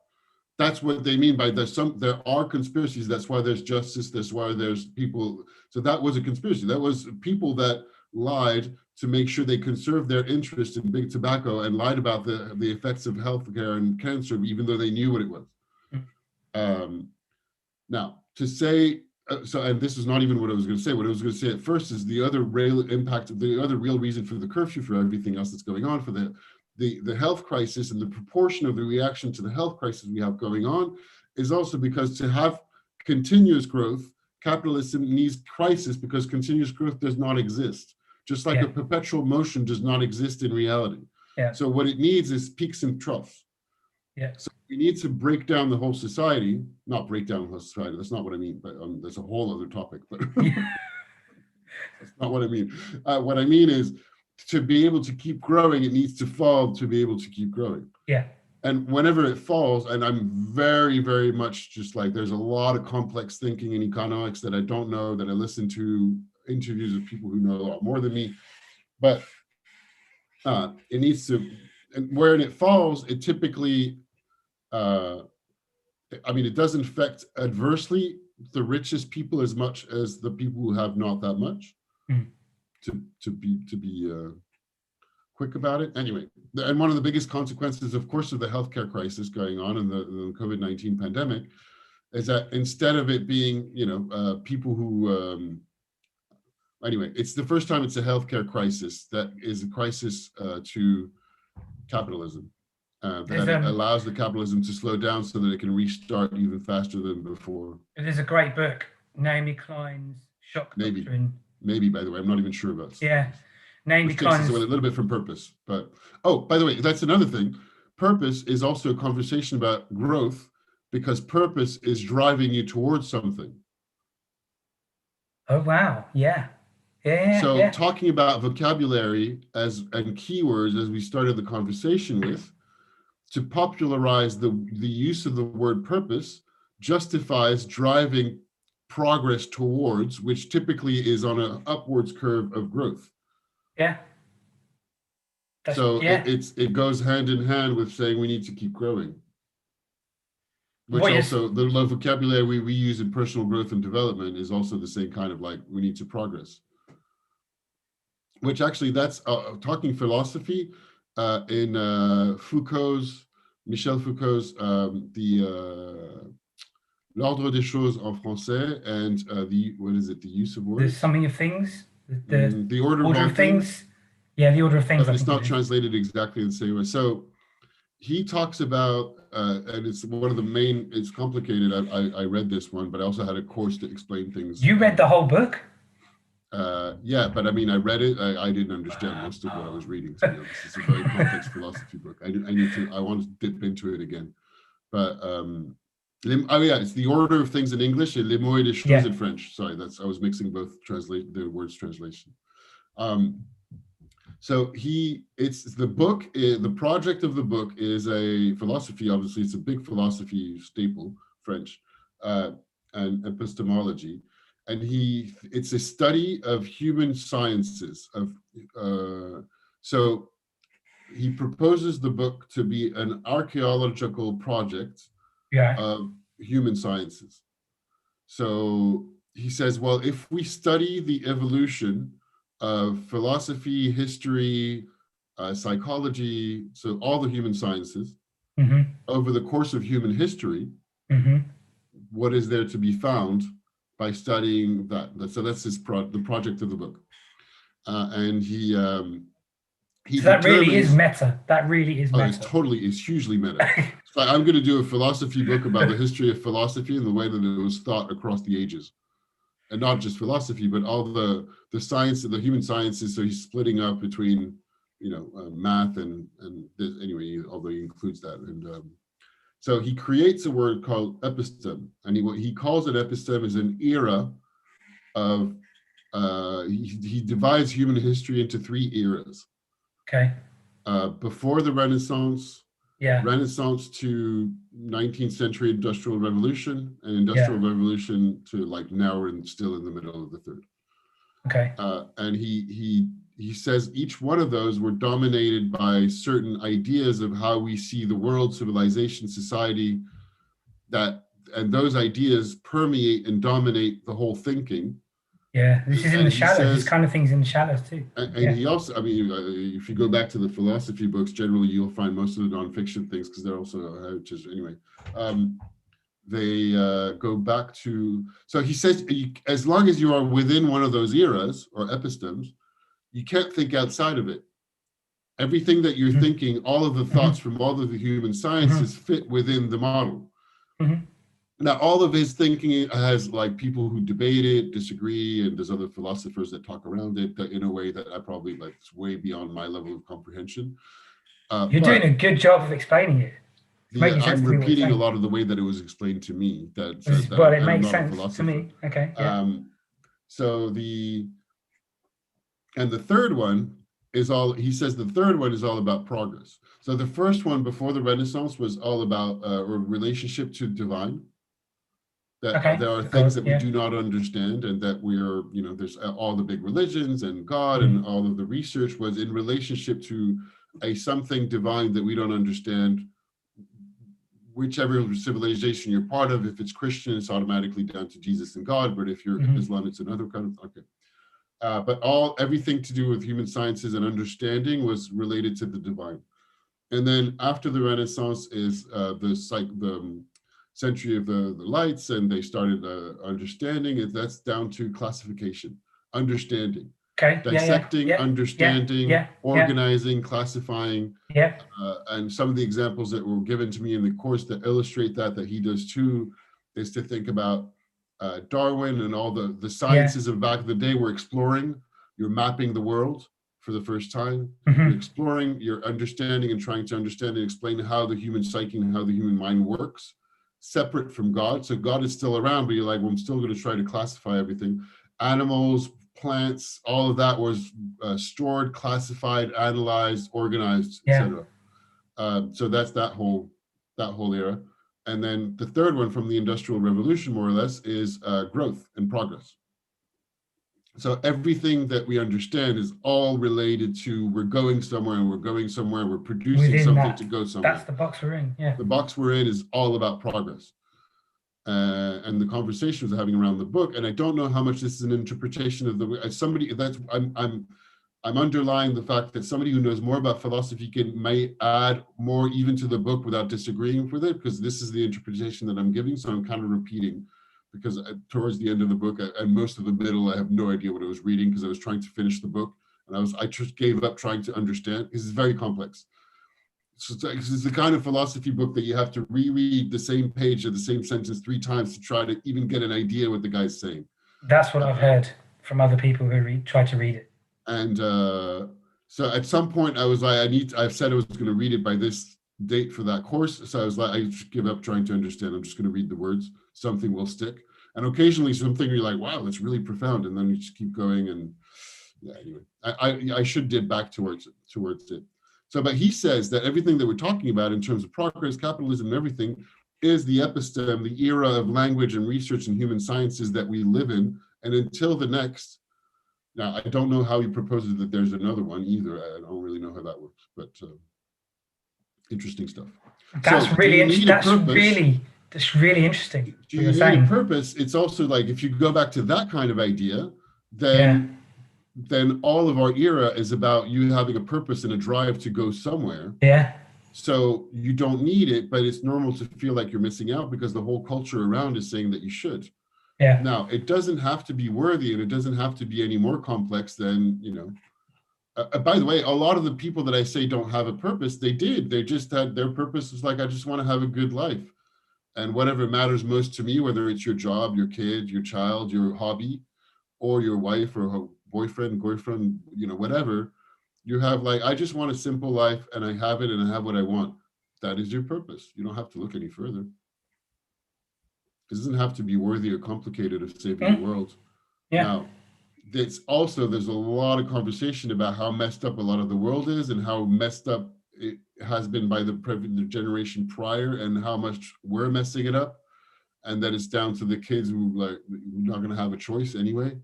That's what they mean by there are conspiracies. That's why there's justice. That's why there's people. So that was a conspiracy. That was people that lied to make sure they conserved their interest in big tobacco and lied about the effects of healthcare and cancer, even though they knew what it was. Now, to say, and this is not even what I was going to say. What I was going to say at first is the other real impact, the other real reason for the curfew, for everything else that's going on, for the health crisis and the proportion of the reaction to the health crisis we have going on, is also because to have continuous growth, capitalism needs crisis, because continuous growth does not exist. Just like a perpetual motion does not exist in reality. So what it needs is peaks and troughs. So we need to break down the whole society, not break down the whole society. That's not what I mean, but there's a whole other topic, but that's not what I mean. What I mean is, to be able to keep growing, it needs to fall to be able to keep growing. And whenever it falls, and I'm very, very much just like, there's a lot of complex thinking in economics that I don't know, that I listen to interviews of people who know a lot more than me, but it needs to, and when it falls, it typically, I mean, it doesn't affect adversely the richest people as much as the people who have not that much. To be quick about it. Anyway, and one of the biggest consequences, of course, of the healthcare crisis going on in the COVID-19 pandemic is that instead of it being, people who, anyway, it's the first time it's a healthcare crisis that is a crisis to capitalism. That allows the capitalism to slow down so that it can restart even faster than before. There's a great book, Naomi Klein's Shock Doctrine. Maybe, by the way, I'm not even sure about it. Yeah, Naomi Klein's. Takes us away a little bit from purpose, but by the way, that's another thing. Purpose is also a conversation about growth, because purpose is driving you towards something. Oh wow, So talking about vocabulary and keywords, as we started the conversation with, to popularize the use of the word purpose justifies driving progress towards, which typically is on an upwards curve of growth. It goes hand in hand with saying we need to keep growing. Which also, the vocabulary we use in personal growth and development is also the same kind of like, we need to progress. Which actually, that's talking philosophy in Michel Foucault's L'ordre des choses en français, and the use of words? The summing of things? The order of things? Yeah, the order of things. It's not translated exactly the same way. So he talks about, and it's one of the main, it's complicated. I read this one, but I also had a course to explain things. You read the whole book? Yeah, but I mean, I read it. I didn't understand most of what I was reading. To be honest, it's a very complex philosophy book. I want to dip into it again. But it's the order of things in English and les mots et les choses in French. Sorry, I was mixing both the words translation. So it's the book. The project of the book is a philosophy. Obviously, it's a big philosophy staple, French, and epistemology. And it's a study of human sciences. So he proposes the book to be an archaeological project of human sciences. So he says, well, if we study the evolution of philosophy, history, psychology, so all the human sciences, over the course of human history, what is there to be found by studying that? So that's the project of the book. And he so that really is meta. That really is meta. It's hugely meta. So I'm going to do a philosophy book about the history of philosophy and the way that it was thought across the ages. And not just philosophy, but all the science of the human sciences. So he's splitting up between, math and anyway, although he includes that. And so he creates a word called episteme, and what he calls an episteme is an era of, he divides human history into 3 eras. Okay. before the Renaissance, Yeah. Renaissance to 19th century Industrial Revolution, and Industrial Yeah. Revolution to like now we're still in the middle of the third. Okay. And he says each one of those were dominated by certain ideas of how we see the world, civilization, society, and those ideas permeate and dominate the whole thinking. Yeah, this is in the And he shadows. This says, kind of thing's in the shadows too. and he also, I mean, if you go back to the philosophy books, generally you'll find most of the nonfiction things, because they're also, just anyway, they go back to, so he says, as long as you are within one of those eras or epistemes, you can't think outside of it. Everything that you're thinking, all of the thoughts from all of the human sciences fit within the model. Now, all of his thinking has like people who debate it, disagree, and there's other philosophers that talk around it in a way that I probably like it's way beyond my level of comprehension. You're doing a good job of explaining it. It's making sense I'm to me what you're repeating a saying. lot of the way that it was explained to me. Well, it I'm makes not a sense to philosopher. me. Okay. Yeah. So the third one is all, he says the third one is all about progress. So the first one before the Renaissance was all about a relationship to divine. That Okay. there are things that we do not understand, and that we're, there's all the big religions and God and all of the research was in relationship to a something divine that we don't understand, whichever civilization you're part of. If it's Christian, it's automatically down to Jesus and God, but if you're Islam, it's another kind of, okay. But everything to do with human sciences and understanding was related to the divine. And then after the Renaissance is the century of the lights, and they started understanding it. That's down to classification, understanding, Okay. dissecting, understanding, organizing, classifying. Yeah. And some of the examples that were given to me in the course that illustrate that he does too, is to think about Darwin and all the sciences of back in the day were exploring. You're mapping the world for the first time. You're exploring, you're understanding and trying to understand and explain how the human psyche and how the human mind works, separate from God. So God is still around, but you're like, well, I'm still going to try to classify everything. Animals, plants, all of that was stored, classified, analyzed, organized, etc. So that's that whole era. And then the third one from the Industrial Revolution, more or less, is growth and progress. So everything that we understand is all related to we're going somewhere, and we're going somewhere, we're producing something to go somewhere. That's the box we're in, yeah. The box we're in is all about progress. And the conversations we're having around the book, and I don't know how much this is an interpretation of I'm underlying the fact that somebody who knows more about philosophy may add more even to the book without disagreeing with it, because this is the interpretation that I'm giving. So I'm kind of repeating, because towards the end of the book and most of the middle, I have no idea what I was reading, because I was trying to finish the book, and I just gave up trying to understand, because it's very complex. So it's the kind of philosophy book that you have to reread the same page or the same sentence 3 times to try to even get an idea what the guy's saying. That's what I've heard from other people who try to read it. And so at some point I was like, I've said I was going to read it by this date for that course. So I was like, I just give up trying to understand. I'm just going to read the words. Something will stick. And occasionally something you're like, wow, that's really profound. And then you just keep going. And yeah, anyway, I should dip back towards it. So, but he says that everything that we're talking about in terms of progress, capitalism, and everything is the episteme, the era of language and research and human sciences that we live in. And until the next, now, I don't know how he proposes that there's another one either. I don't really know how that works, but interesting stuff. That's really interesting. That's really interesting. Do you need a purpose? It's also like, if you go back to that kind of idea, then all of our era is about you having a purpose and a drive to go somewhere. Yeah. So you don't need it, but it's normal to feel like you're missing out because the whole culture around is saying that you should. Yeah. Now, it doesn't have to be worthy, and it doesn't have to be any more complex than, by the way, a lot of the people that I say don't have a purpose, they did. They just had, their purpose was like, I just want to have a good life. And whatever matters most to me, whether it's your job, your kid, your child, your hobby, or your wife or boyfriend, girlfriend, whatever, you have like, I just want a simple life and I have it and I have what I want. That is your purpose. You don't have to look any further. It doesn't have to be worthy or complicated of saving the world. Yeah. Now, there's a lot of conversation about how messed up a lot of the world is and how messed up it has been by the generation prior and how much we're messing it up, and that it's down to the kids who like we're not going to have a choice anyway,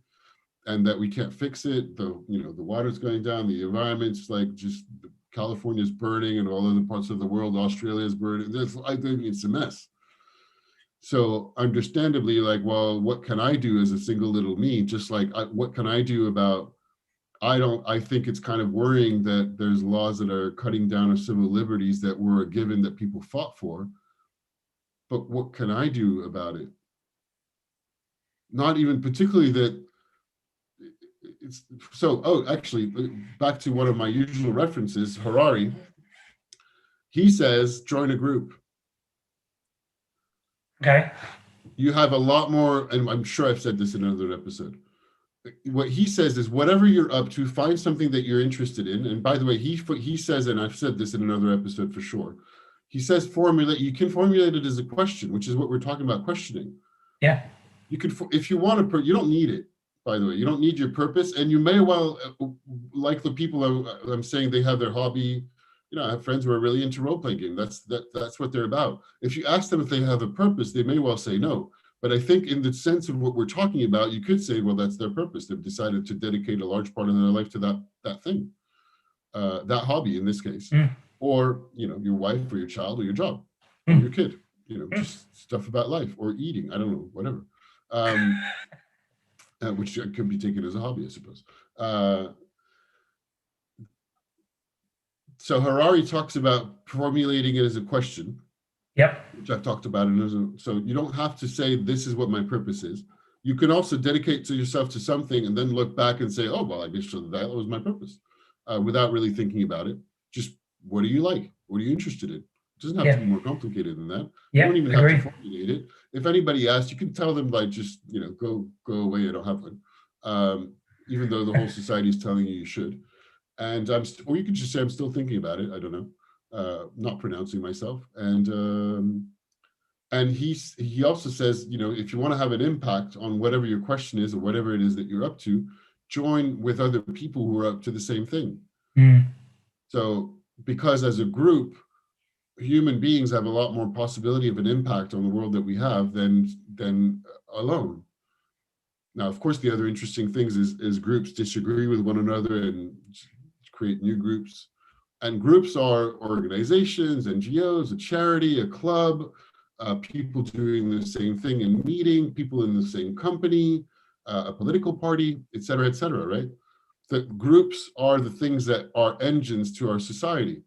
and that we can't fix it. The water's going down, the environment's like just California's burning and all other parts of the world, Australia's burning. I think it's a mess. So understandably, like, well, what can I do as a single little me? Just like, what can I do about, I think it's kind of worrying that there's laws that are cutting down our civil liberties that were a given that people fought for. But what can I do about it? Not even particularly that it's so, actually, back to one of my usual references, Harari. He says, join a group. Okay. You have a lot more, and I'm sure I've said this in another episode. What he says is whatever you're up to, find something that you're interested in. And by the way, he says, and I've said this in another episode for sure, he says you can formulate it as a question, which is what we're talking about, questioning. Yeah. You could, if you want to, you don't need it, by the way, you don't need your purpose. And you may well, like the people I'm saying, they have their hobby. I have friends who are really into role-playing games. That's what they're about. If you ask them if they have a purpose, they may well say no. But I think in the sense of what we're talking about, you could say, well, that's their purpose. They've decided to dedicate a large part of their life to that thing, that hobby in this case, or, your wife or your child or your job or your kid, just stuff about life or eating. I don't know, whatever, which could be taken as a hobby, I suppose. So Harari talks about formulating it as a question. Yep. Which I've talked about. So you don't have to say, this is what my purpose is. You can also dedicate to yourself to something and then look back and say, oh, well, I guess that was my purpose, without really thinking about it. Just, what do you like? What are you interested in? It doesn't have to be more complicated than that. You don't even have to formulate it. If anybody asks, you can tell them, like, just, go away, I don't have one. Even though the whole society is telling you should. And or you could just say, I'm still thinking about it. I don't know. Not pronouncing myself. And he also says, if you want to have an impact on whatever your question is or whatever it is that you're up to, join with other people who are up to the same thing. So, because as a group, human beings have a lot more possibility of an impact on the world that we have than alone. Now, of course, the other interesting things is groups disagree with one another and create new groups. And groups are organizations, NGOs, a charity, a club, people doing the same thing and meeting, people in the same company, a political party, et cetera, right? The groups are the things that are engines to our society.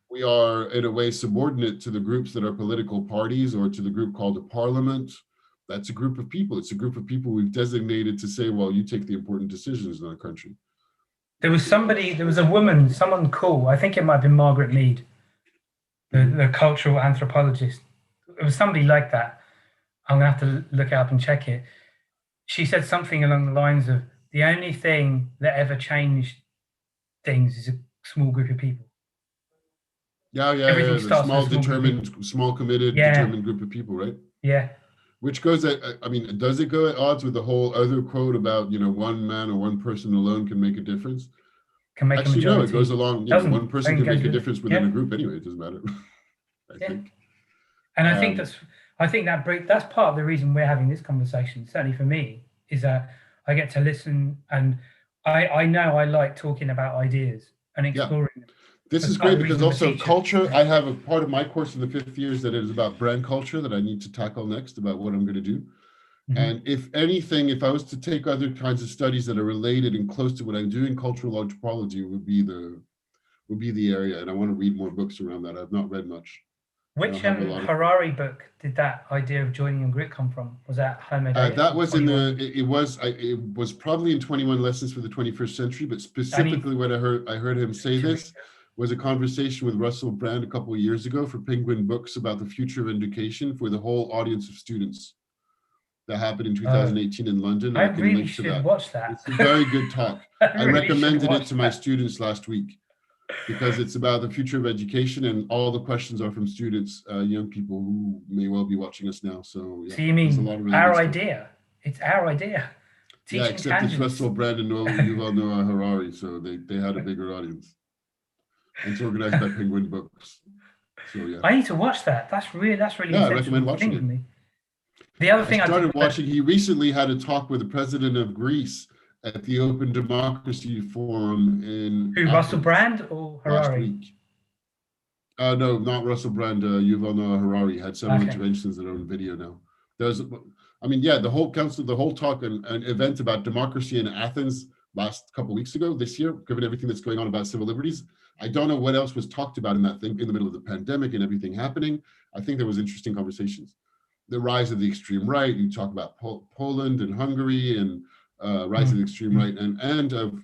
We are, in a way, subordinate to the groups that are political parties or to the group called a parliament. That's a group of people. It's a group of people we've designated to say, well, you take the important decisions in our country. There was a woman, someone cool, I think it might have been Margaret Mead, the cultural anthropologist. It was somebody like that. I'm going to have to look it up and check it. She said something along the lines of, the only thing that ever changed things is a small group of people. Yeah. The small, determined, small, committed, determined group of people, right? Yeah. Which goes at, does it go at odds with the whole other quote about, one man or one person alone can make a difference? Can make Actually, a majority. no, it goes along, one person can make a difference within a group anyway, it doesn't matter. I think. And I think that's part of the reason we're having this conversation, certainly for me, is that I get to listen, and I know I like talking about ideas and exploring them. This is great because also culture, I have a part of my course in the 5th year that is about brand culture that I need to tackle next, about what I'm going to do. And if anything, if I was to take other kinds of studies that are related and close to what I'm doing, cultural anthropology would be the area. And I want to read more books around that. I've not read much. Which Harari book did that idea of joining a group come from? Was that Homo Deus? That was it was probably in 21 Lessons for the 21st Century, but specifically when I heard him say this was a conversation with Russell Brand a couple of years ago for Penguin Books about the future of education for the whole audience of students. That happened in 2018 in London. I really should watch that. It's a very good talk. I recommended it to my students last week because it's about the future of education, and all the questions are from students, young people who may well be watching us now. So, so you mean our idea? It's our idea Yeah, teaching except it's tangents. Russell Brand and Yuval Noah Harari, so they had a bigger audience. And it's organized by Penguin Books. So yeah. I need to watch that. That's really Yeah, I essential recommend watching thing for it. me. The other I thing I did started watching, he recently had a talk with the president of Greece at the Open Democracy Forum in who, Russell Athens Brand or last Harari? week. No, not Russell Brand. Yuval Noah Harari had several Okay. interventions that are on video now. There's, I mean, yeah, the whole council, the whole talk and event about democracy in Athens last couple of weeks ago, this year, given everything that's going on about civil liberties. I don't know what else was talked about in that thing in the middle of the pandemic and everything happening. I think there was interesting conversations. The rise of the extreme right. You talk about Poland and Hungary and rise of the extreme right, and of,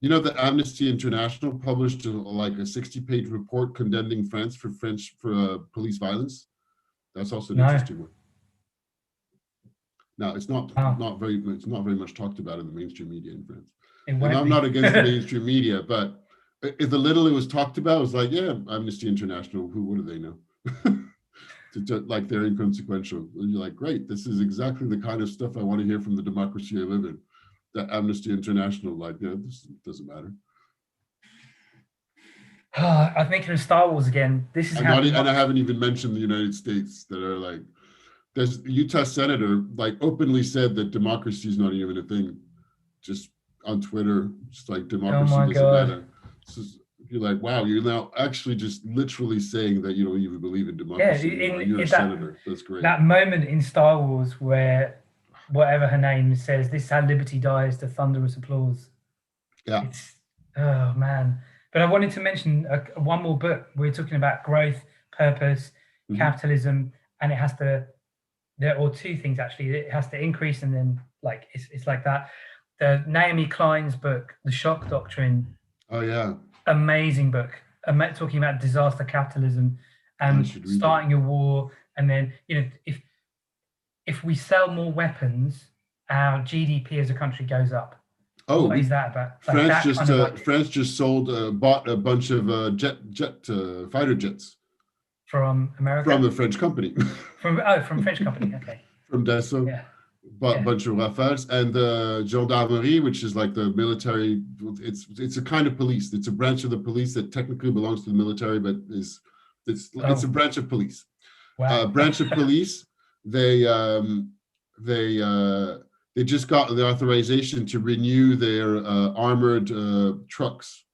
you know, the Amnesty International published like a 60-page report condemning France for police violence. That's also an interesting one. Now, it's not very much talked about in the mainstream media in France. And I'm not against the mainstream media, but if the little it was talked about, it was like, yeah, Amnesty International, what do they know? Like they're inconsequential. And you're like, great, this is exactly the kind of stuff I want to hear from the democracy I live in. That Amnesty International, like, yeah, this doesn't matter. I'm thinking of Star Wars again. This is and I haven't even mentioned the United States, that are like, there's a Utah senator like openly said that democracy is not even a thing, just on Twitter, just like democracy doesn't matter. So you're like, wow, you're now actually just literally saying that you don't even believe in democracy. Yeah, you're a senator. That's great. That moment in Star Wars where whatever her name says, "This is how liberty dies," to thunderous applause. Yeah. Oh man. But I wanted to mention one more book. We're talking about growth, purpose, capitalism, and it has to, or two things actually. It has to increase, and then like it's like that. The Naomi Klein's book, The Shock Doctrine. Oh yeah. Amazing book. Talking about disaster capitalism and starting a war, and then, you know, if we sell more weapons, our GDP as a country goes up. Oh, what is that about? Like France just bought a bunch of fighter jets from America, from the French company. from French company. Okay. From Dassault. Yeah. Bought a bunch of Rafales, and the gendarmerie, which is like the military. It's a kind of police. It's a branch of the police that technically belongs to the military, but it's a branch of police. Wow. Branch of police. They just got the authorization to renew their armored trucks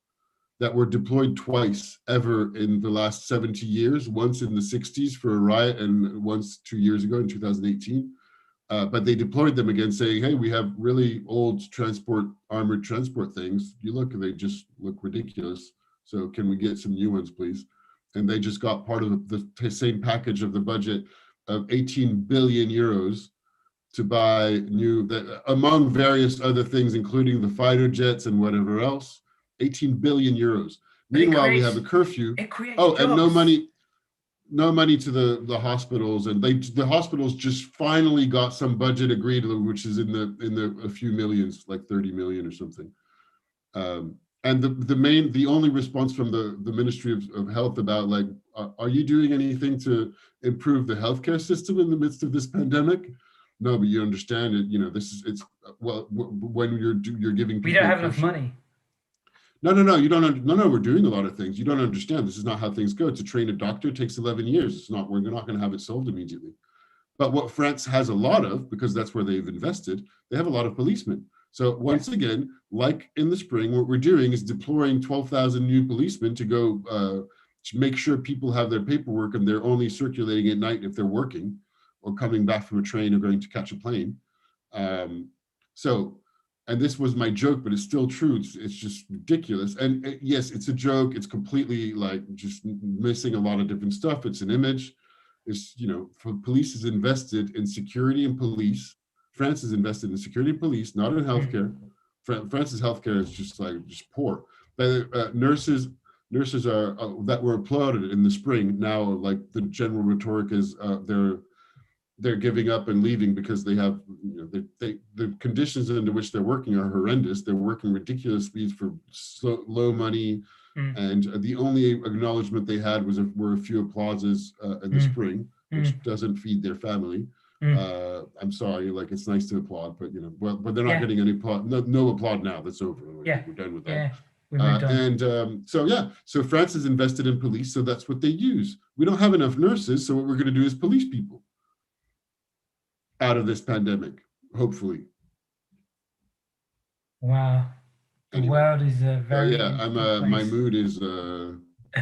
that were deployed twice ever in the last 70 years, once in the 60s for a riot and once 2 years ago in 2018. But they deployed them again saying, hey, we have really old armored transport things. You look, and they just look ridiculous. So can we get some new ones, please? And they just got part of the same package of the budget of 18 billion euros to buy among various other things, including the fighter jets and whatever else, 18 billion euros. Meanwhile, we have a curfew. Jobs. And no money to the hospitals, and the hospitals just finally got some budget agreed, which is in the a few millions, like 30 million or something. And the only response from the Ministry of Health about like, are you doing anything to improve the healthcare system in the midst of this pandemic? No, but you understand it. You know, when you're giving people, we don't have enough money. No, you don't. No, we're doing a lot of things. You don't understand. This is not how things go. To train a doctor takes 11 years. We're not going to have it solved immediately. But what France has a lot of, because that's where they've invested, they have a lot of policemen. So once again, like in the spring, what we're doing is deploying 12,000 new policemen to go to make sure people have their paperwork and they're only circulating at night if they're working or coming back from a train or going to catch a plane. And this was my joke, but it's still true. It's just ridiculous. And yes, it's a joke. It's completely like just missing a lot of different stuff. It's an image. It's, you know, police is invested in security and police. France is invested in security and police, not in healthcare. France's healthcare is just poor. But nurses are that were applauded in the spring. Now, like the general rhetoric is they're giving up and leaving because they have, you know, the conditions under which they're working are horrendous. They're working ridiculous speeds for low money, and the only acknowledgement they had were a few applauses in the spring, which doesn't feed their family. I'm sorry, like it's nice to applaud, but but they're not Yeah. getting any applaud. No applaud now. That's over. Yeah. We're done with that. Yeah. We moved on. And so France has invested in police, so that's what they use. We don't have enough nurses, so what we're going to do is police people out of this pandemic, hopefully. Wow. The world is a very my mood is so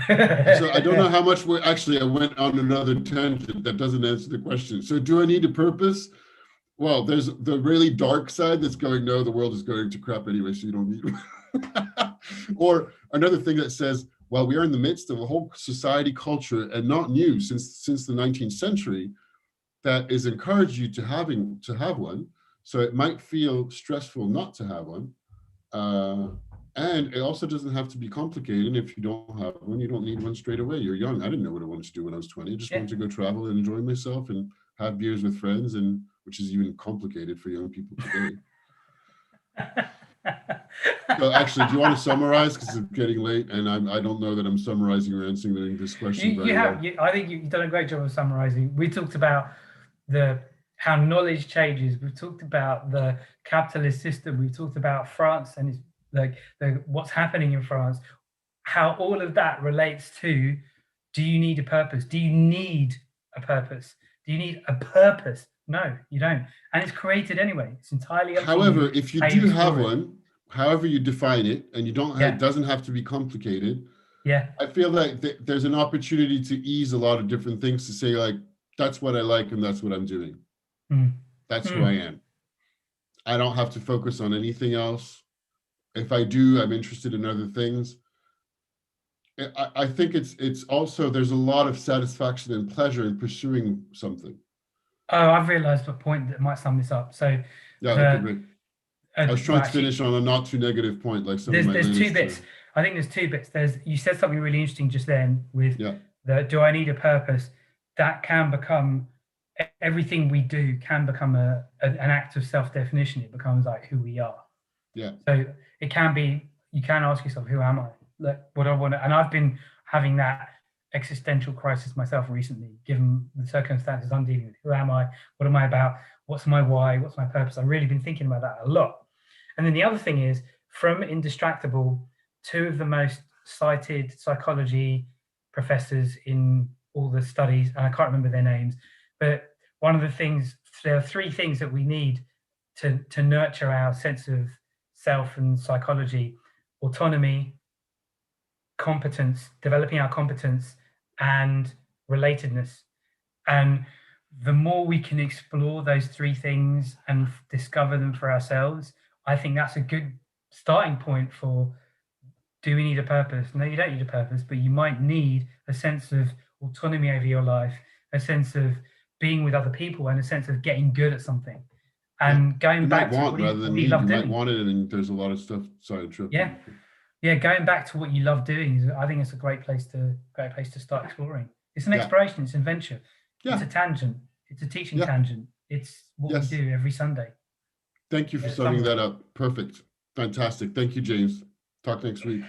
I don't know how much I went on another tangent that doesn't answer the question. So do I need a purpose? Well, there's the really dark side that's going, no, the world is going to crap anyway, so you don't need one. Or another thing that says, well, we are in the midst of a whole society culture, and not new since the 19th century, that is encouraged you to have one. So it might feel stressful not to have one. And it also doesn't have to be complicated. And if you don't have one, you don't need one straight away. You're young. I didn't know what I wanted to do when I was 20. I just wanted to go travel and enjoy myself and have beers with friends, and which is even complicated for young people today. So actually, do you want to summarize? Because it's getting late, and I don't know that I'm summarizing or answering this question very well. I think you've done a great job of summarizing. We talked about how knowledge changes. We've talked about the capitalist system. We've talked about France and it's like what's happening in France, how all of that relates to, do you need a purpose? Do you need a purpose? Do you need a purpose? No, you don't. And it's created anyway. It's entirely up to you. However, if you do have one, however you define it, and you don't have, it doesn't have to be complicated. Yeah. I feel like there's an opportunity to ease a lot of different things, to say like, that's what I like and that's what I'm doing. That's who I am. I don't have to focus on anything else. If I do, I'm interested in other things. I think it's also, there's a lot of satisfaction and pleasure in pursuing something. Oh, I've realized a point that might sum this up. So yeah, that'd be great. I was trying to finish on a not too negative point, like some of my there's two bits. I think there's two bits. You said something really interesting just then with do I need a purpose? That can become, everything we do can become an act of self-definition. It becomes like who we are. Yeah. So it can be, you can ask yourself, who am I? Like, what do I want to, and I've been having that existential crisis myself recently, given the circumstances I'm dealing with. Who am I? What am I about? What's my why? What's my purpose? I've really been thinking about that a lot. And then the other thing is, from Indistractable, two of the most cited psychology professors in all the studies, and I can't remember their names, but one of the things, there are three things that we need to nurture our sense of self and psychology: autonomy, competence, developing our competence, and relatedness. And the more we can explore those three things and discover them for ourselves, I think that's a good starting point for, do we need a purpose? No, you don't need a purpose, but you might need a sense of autonomy over your life, a sense of being with other people, and a sense of getting good at something. And going back to what you love doing. You might want it, and there's a lot of stuff. Sorry, yeah, going back to what you love doing, I think it's a great place to start exploring. It's an exploration, it's an adventure. It's a tangent. It's a teaching tangent. It's what we do every Sunday. Thank you for summing that up. Perfect. Fantastic. Thank you, James. Talk next week.